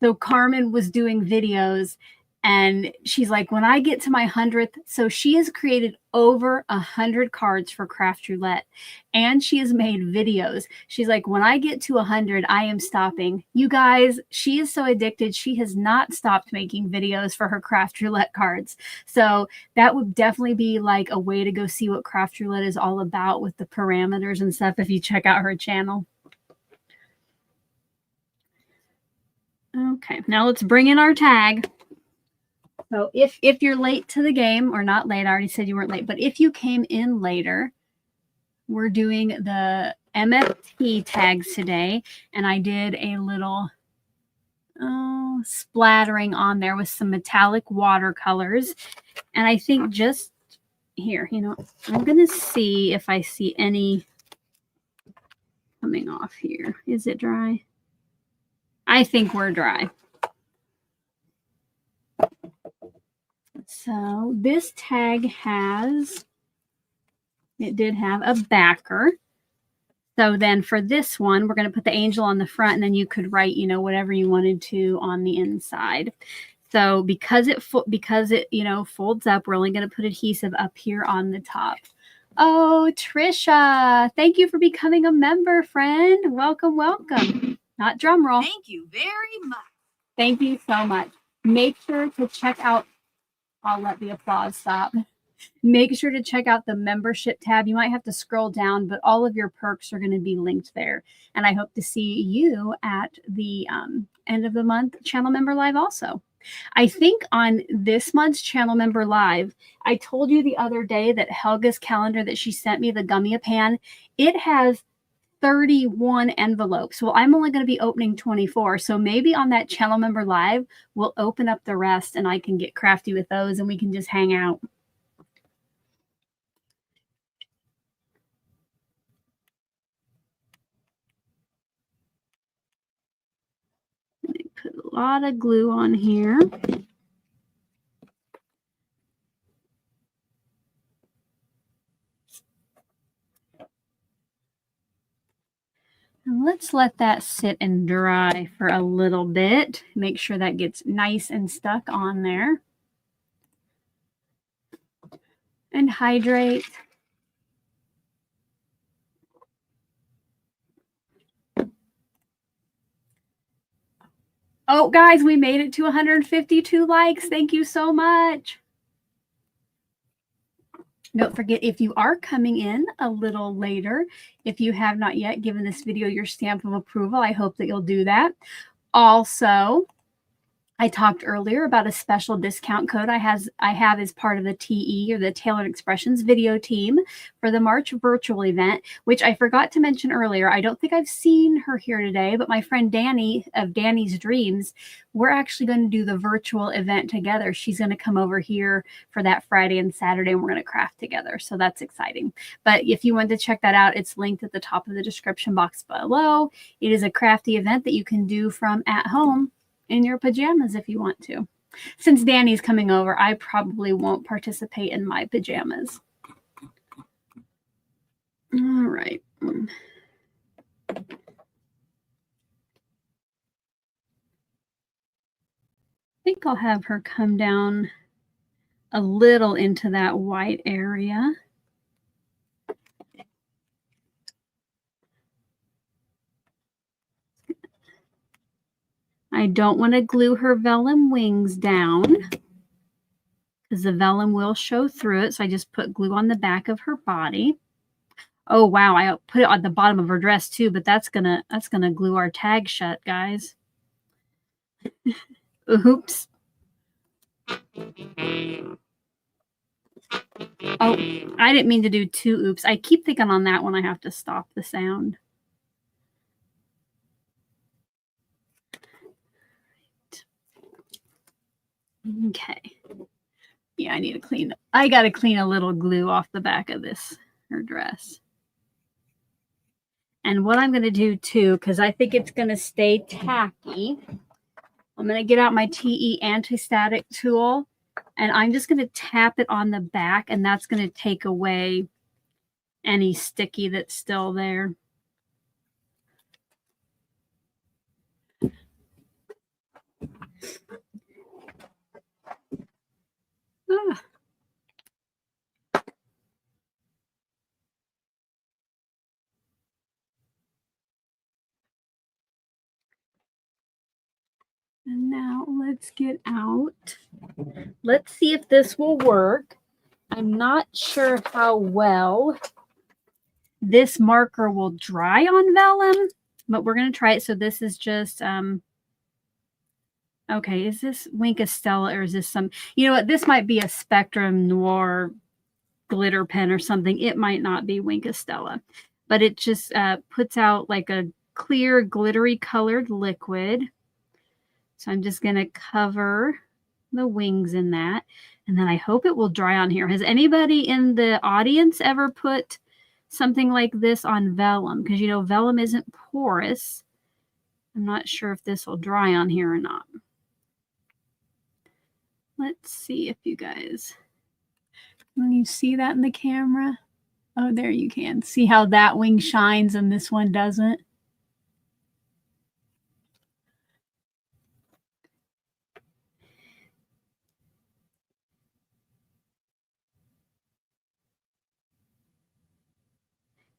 So Carmen was doing videos and she's like, when I get to my 100th, so she has created over 100 cards for craft roulette and she has made videos. She's like, when I get to 100, I am stopping. You guys, she is so addicted. She has not stopped making videos for her craft roulette cards. So that would definitely be like a way to go see what craft roulette is all about with the parameters and stuff if you check out her channel. Okay, now let's bring in our tag. So if you're late to the game, or not late, I already said you weren't late, but if you came in later, we're doing the MFT tags today, and I did a little splattering on there with some metallic watercolors. And I think just here, you know, I'm going to see if I see any coming off here. Is it dry? I think we're dry. So this tag did have a backer. So then for this one, we're going to put the angel on the front, and then you could write, you know, whatever you wanted to on the inside. So because it you know, folds up, we're only going to put adhesive up here on the top. Oh, Trisha, thank you for becoming a member, friend. Welcome, welcome. Not drum roll. Thank you very much. Thank you so much. Make sure to check out, I'll let the applause stop. Make sure to check out the membership tab. You might have to scroll down, but all of your perks are going to be linked there. And I hope to see you at the end of the month channel member live also. I think on this month's channel member live, I told you the other day that Helga's calendar that she sent me, the Gummiapan, it has 31 envelopes. Well, I'm only going to be opening 24. So maybe on that channel member live, we'll open up the rest and I can get crafty with those and we can just hang out. Put a lot of glue on here. And let's let that sit and dry for a little bit. Make sure that gets nice and stuck on there. And hydrate. Oh, guys, we made it to 152 likes. Thank you so much. Don't forget, if you are coming in a little later, if you have not yet given this video your stamp of approval, I hope that you'll do that. Also, I talked earlier about a special discount code I have as part of the TE, or the Tailored Expressions video team, for the March virtual event, which I forgot to mention earlier. I don't think I've seen her here today, but my friend Danny of Danny's Dreams, we're actually going to do the virtual event together. She's going to come over here for that Friday and Saturday, and we're going to craft together. So that's exciting. But if you want to check that out, it's linked at the top of the description box below. It is a crafty event that you can do from at home in your pajamas if you want to. Since Danny's coming over, I probably won't participate in my pajamas. All right. I think I'll have her come down a little into that white area. I don't want to glue her vellum wings down because the vellum will show through it. So I just put glue on the back of her body. Oh, wow. I put it on the bottom of her dress too, but that's gonna glue our tag shut, guys. Oops. Oh, I didn't mean to do two oops. I keep thinking on that one I have to stop the sound. Okay. Yeah, I need to clean. I got to clean a little glue off the back of her dress. And what I'm going to do too, because I think it's going to stay tacky, I'm going to get out my TE anti-static tool, and I'm just going to tap it on the back, and that's going to take away any sticky that's still there. Ah. And now let's get out. Let's see if this will work. I'm not sure how well this marker will dry on vellum, but we're going to try it. So this is just, okay, is this Wink Estella, or is this some, you know what, this might be a Spectrum Noir glitter pen or something. It might not be Wink Estella, but it just puts out like a clear, glittery colored liquid. So I'm just going to cover the wings in that. And then I hope it will dry on here. Has anybody in the audience ever put something like this on vellum? Because, you know, vellum isn't porous. I'm not sure if this will dry on here or not. Let's see if you guys, can you see that in the camera? Oh, there you can. See how that wing shines and this one doesn't?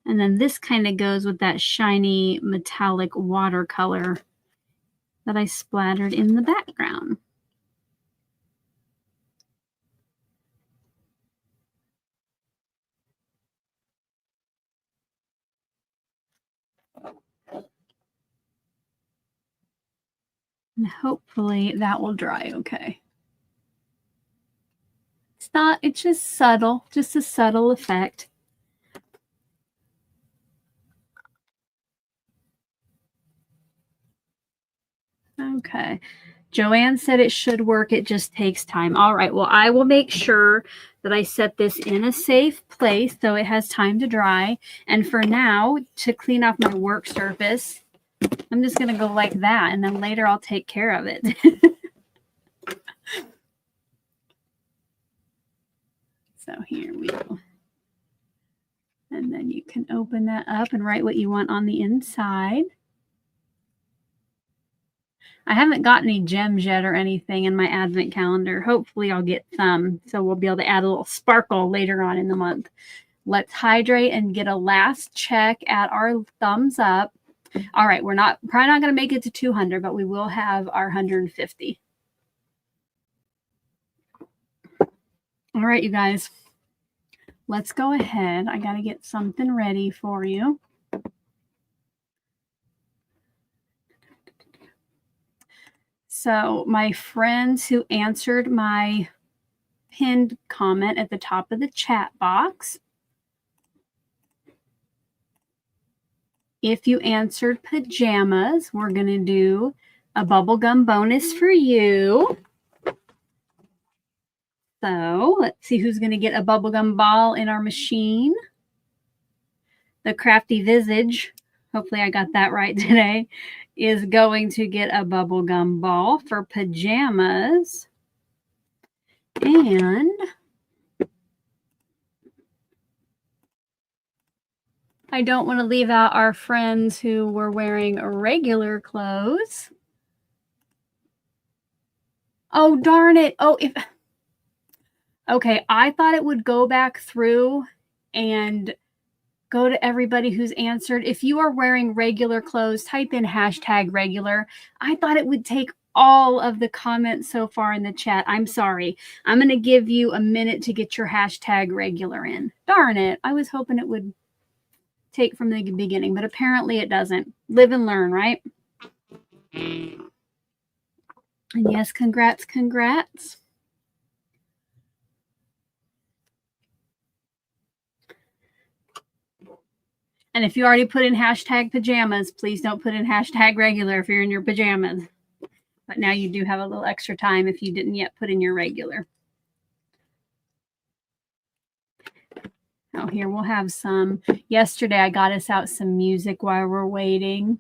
And then this kind of goes with that shiny metallic watercolor that I splattered in the background. And hopefully that will dry okay. It's not, it's just subtle, just a subtle effect. Okay. Joanne said it should work. It just takes time. All right. Well, I will make sure that I set this in a safe place so it has time to dry. And for now, to clean off my work surface, I'm just going to go like that. And then later I'll take care of it. So here we go. And then you can open that up and write what you want on the inside. I haven't got any gems yet or anything in my advent calendar. Hopefully I'll get some, so we'll be able to add a little sparkle later on in the month. Let's hydrate and get a last check at our thumbs up. All right, we're probably not going to make it to 200, but we will have our 150. All right, you guys, let's go ahead. I got to get something ready for you. So my friends who answered my pinned comment at the top of the chat box, if you answered pajamas, we're going to do a bubblegum bonus for you. So let's see who's going to get a bubblegum ball in our machine. The Crafty Visage, hopefully I got that right today, is going to get a bubblegum ball for pajamas. And I don't want to leave out our friends who were wearing regular clothes. Oh, darn it. Oh, okay, I thought it would go back through and go to everybody who's answered. If you are wearing regular clothes, type in #regular. I thought it would take all of the comments so far in the chat. I'm sorry. I'm going to give you a minute to get your #regular in. Darn it. I was hoping it would take from the beginning, but apparently it doesn't. Live and learn, right? And yes, congrats. And if you already put in #pajamas, please don't put in #regular if you're in your pajamas. But now you do have a little extra time if you didn't yet put in your regular. Oh, here we'll have some. Yesterday I got us out some music while we're waiting.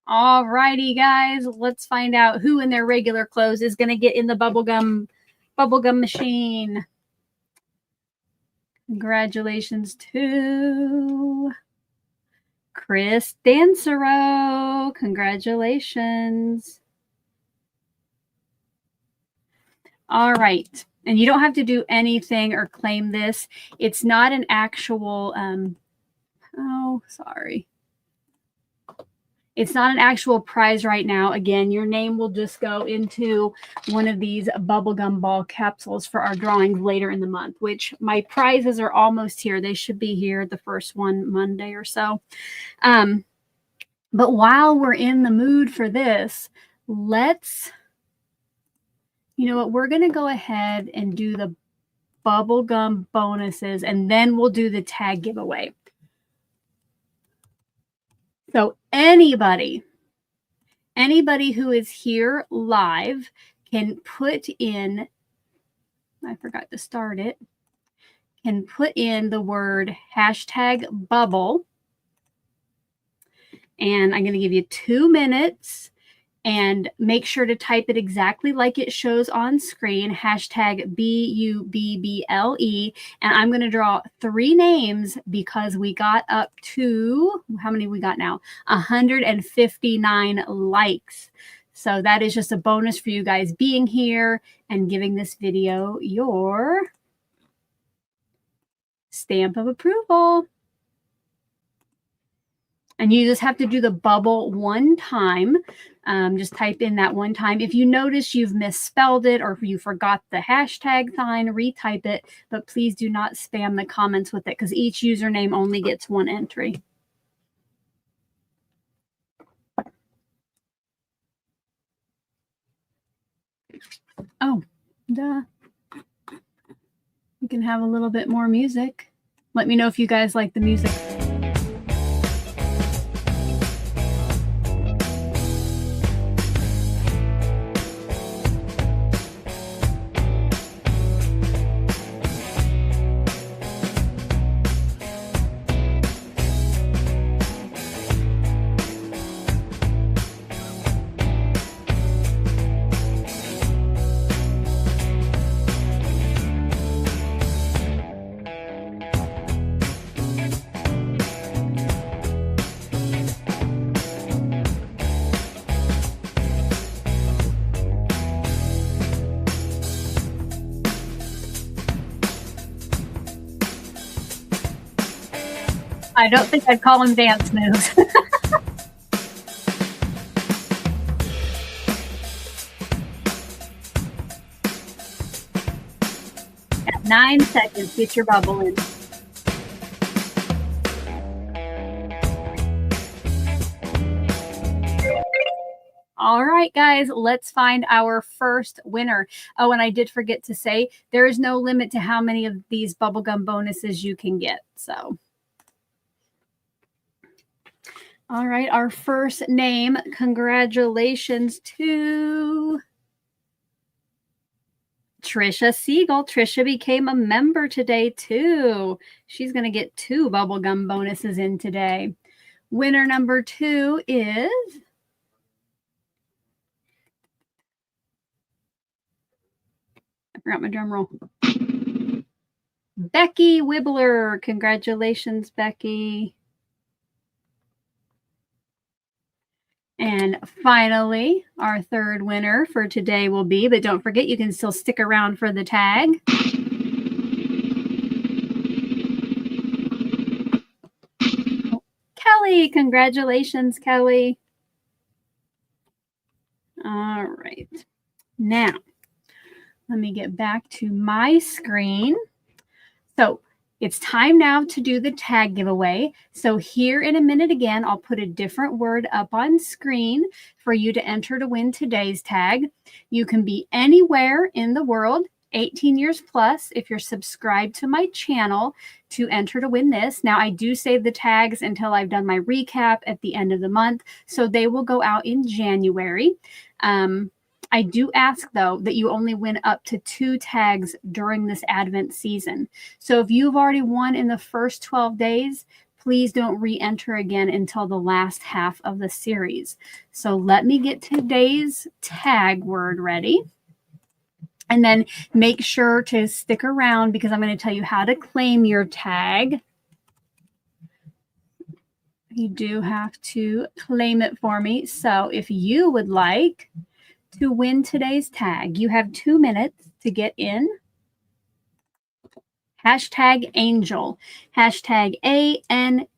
All righty, guys, let's find out who in their regular clothes is going to get in the bubblegum machine. Congratulations to Chris Dancero. Congratulations. All right. And you don't have to do anything or claim this. It's not an actual, oh, sorry. It's not an actual prize right now. Again, your name will just go into one of these bubblegum ball capsules for our drawings later in the month, which my prizes are almost here. They should be here the first one Monday or so. But while we're in the mood for this, let's, you know what, we're going to go ahead and do the bubblegum bonuses, and then we'll do the tag giveaway. So anybody who is here live can put in, I forgot to start it, can put in the word #bubble. And I'm going to give you 2 minutes, and make sure to type it exactly like it shows on screen, #BUBBLE. And I'm going to draw 3 names because we got up to, how many we got now? 159 likes. So that is just a bonus for you guys being here and giving this video your stamp of approval. And you just have to do the bubble 1 time. Just type in that 1 time. If you notice you've misspelled it or if you forgot the hashtag sign, retype it. But please do not spam the comments with it because each username only gets 1 entry. Oh, duh. We can have a little bit more music. Let me know if you guys like the music. I don't think I'd call them dance moves. At 9 seconds, get your bubble in. All right, guys, let's find our first winner. Oh, and I did forget to say, there is no limit to how many of these bubblegum bonuses you can get. So, all right, our first name, congratulations to Trisha Siegel. Trisha became a member today, too. She's going to get 2 bubblegum bonuses in today. Winner number 2 is... I forgot my drum roll. Becky Wibbler. Congratulations, Becky. And finally, our third winner for today will be, but don't forget, you can still stick around for the tag. Kelly. Congratulations, Kelly. All right. Now, let me get back to my screen. So it's time now to do the tag giveaway. So here in a minute again, I'll put a different word up on screen for you to enter to win today's tag. You can be anywhere in the world, 18 years plus, if you're subscribed to my channel to enter to win this. Now, I do save the tags until I've done my recap at the end of the month, so they will go out in January. I do ask, though, that you only win up to 2 tags during this Advent season. So if you've already won in the first 12 days, please don't re-enter again until the last half of the series. So let me get today's tag word ready. And then make sure to stick around because I'm going to tell you how to claim your tag. You do have to claim it for me. So if you would like to win today's tag, you have 2 minutes to get in. Hashtag Angel. Hashtag ANGEL.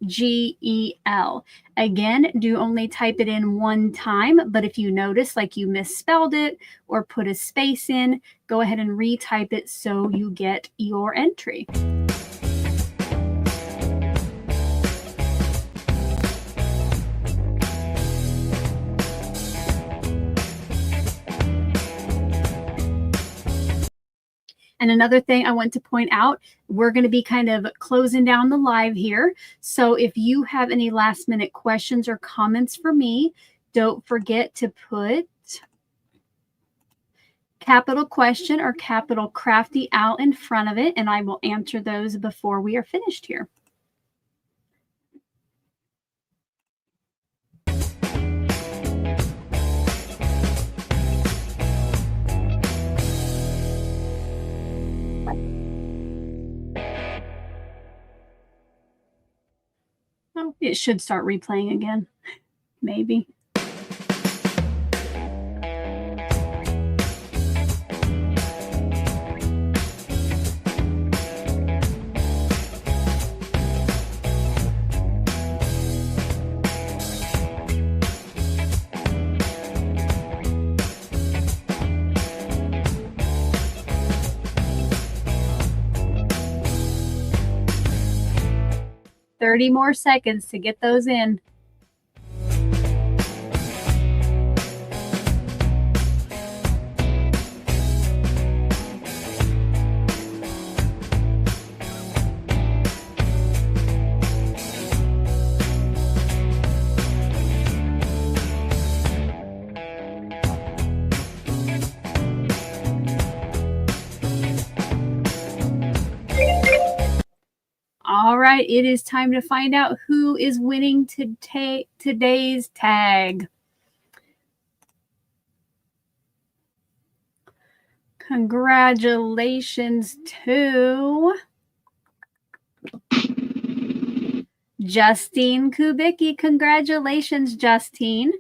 Again, do only type it in 1 time, but if you notice like you misspelled it or put a space in, go ahead and retype it so you get your entry. And another thing I want to point out, we're going to be kind of closing down the live here. So if you have any last minute questions or comments for me, don't forget to put capital question or capital Crafty out in front of it, and I will answer those before we are finished here. Oh, it should start replaying again, maybe. $30 more seconds to get those in. All right, it is time to find out who is winning today's tag. Congratulations to Justine Kubicki. Congratulations, Justine.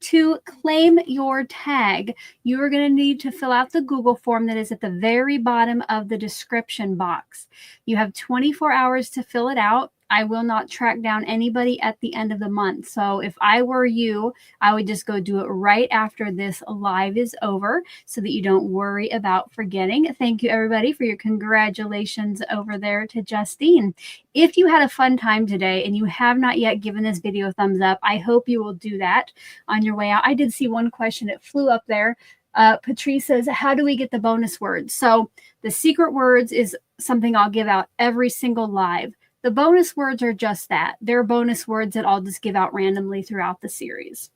To claim your tag, you are going to need to fill out the Google form that is at the very bottom of the description box. You have 24 hours to fill it out. I will not track down anybody at the end of the month. So if I were you, I would just go do it right after this live is over so that you don't worry about forgetting. Thank you, everybody, for your congratulations over there to Justine. If you had a fun time today and you have not yet given this video a thumbs up, I hope you will do that on your way out. I did see one question. It flew up there. Patrice says, how do we get the bonus words? So the secret words is something I'll give out every single live. The bonus words are just that. They're bonus words that I'll just give out randomly throughout the series.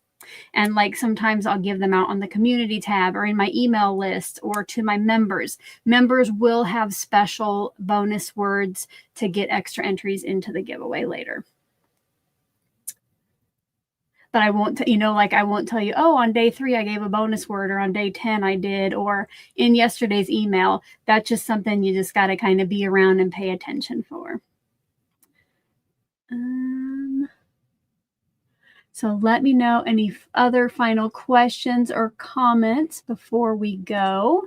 And like sometimes I'll give them out on the community tab or in my email list or to my members. Members will have special bonus words to get extra entries into the giveaway later. But I won't, I won't tell you, oh, on day 3, I gave a bonus word, or on day 10 I did, or in yesterday's email. That's just something you just got to kind of be around and pay attention for. So let me know any other final questions or comments before we go.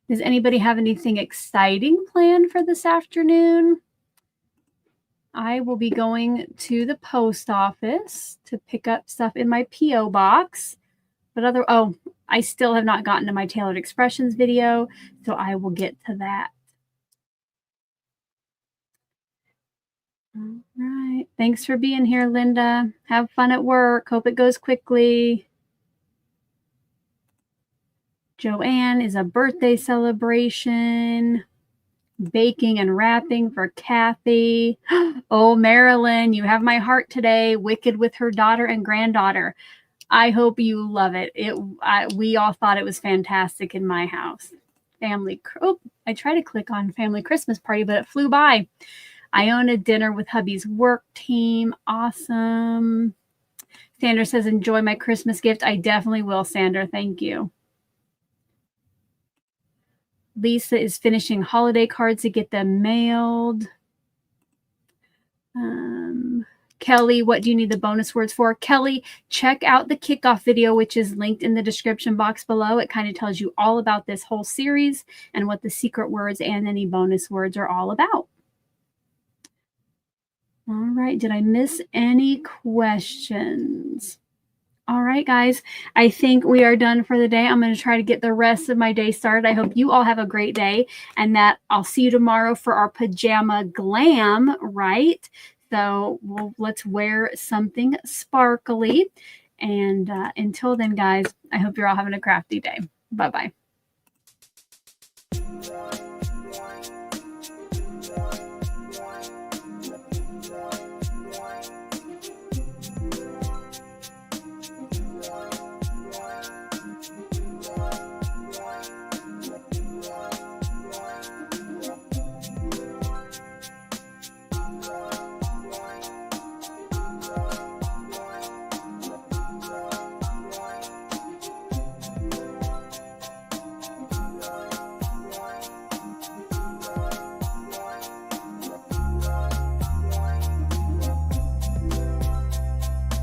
Does anybody have anything exciting planned for this afternoon? I will be going to the post office to pick up stuff in my P.O. box. But I still have not gotten to my Tailored Expressions video, so I will get to that. All right. Thanks for being here, Linda. Have fun at work. Hope it goes quickly. Joanne is a birthday celebration. Baking and wrapping for Kathy. Oh, Marilyn, you have my heart today. Wicked with her daughter and granddaughter. I hope you love it. We all thought it was fantastic in my house. I tried to click on family Christmas party, but it flew by. Iona dinner with hubby's work team. Awesome. Sandra says, enjoy my Christmas gift. I definitely will, Sandra. Thank you. Lisa is finishing holiday cards to get them mailed. Kelly, what do you need the bonus words for? Kelly, check out the kickoff video, which is linked in the description box below. It kind of tells you all about this whole series and what the secret words and any bonus words are all about. All right. Did I miss any questions? All right, guys, I think we are done for the day. I'm going to try to get the rest of my day started. I hope you all have a great day and that I'll see you tomorrow for our pajama glam, right? So let's wear something sparkly. And until then, guys, I hope you're all having a crafty day. Bye-bye.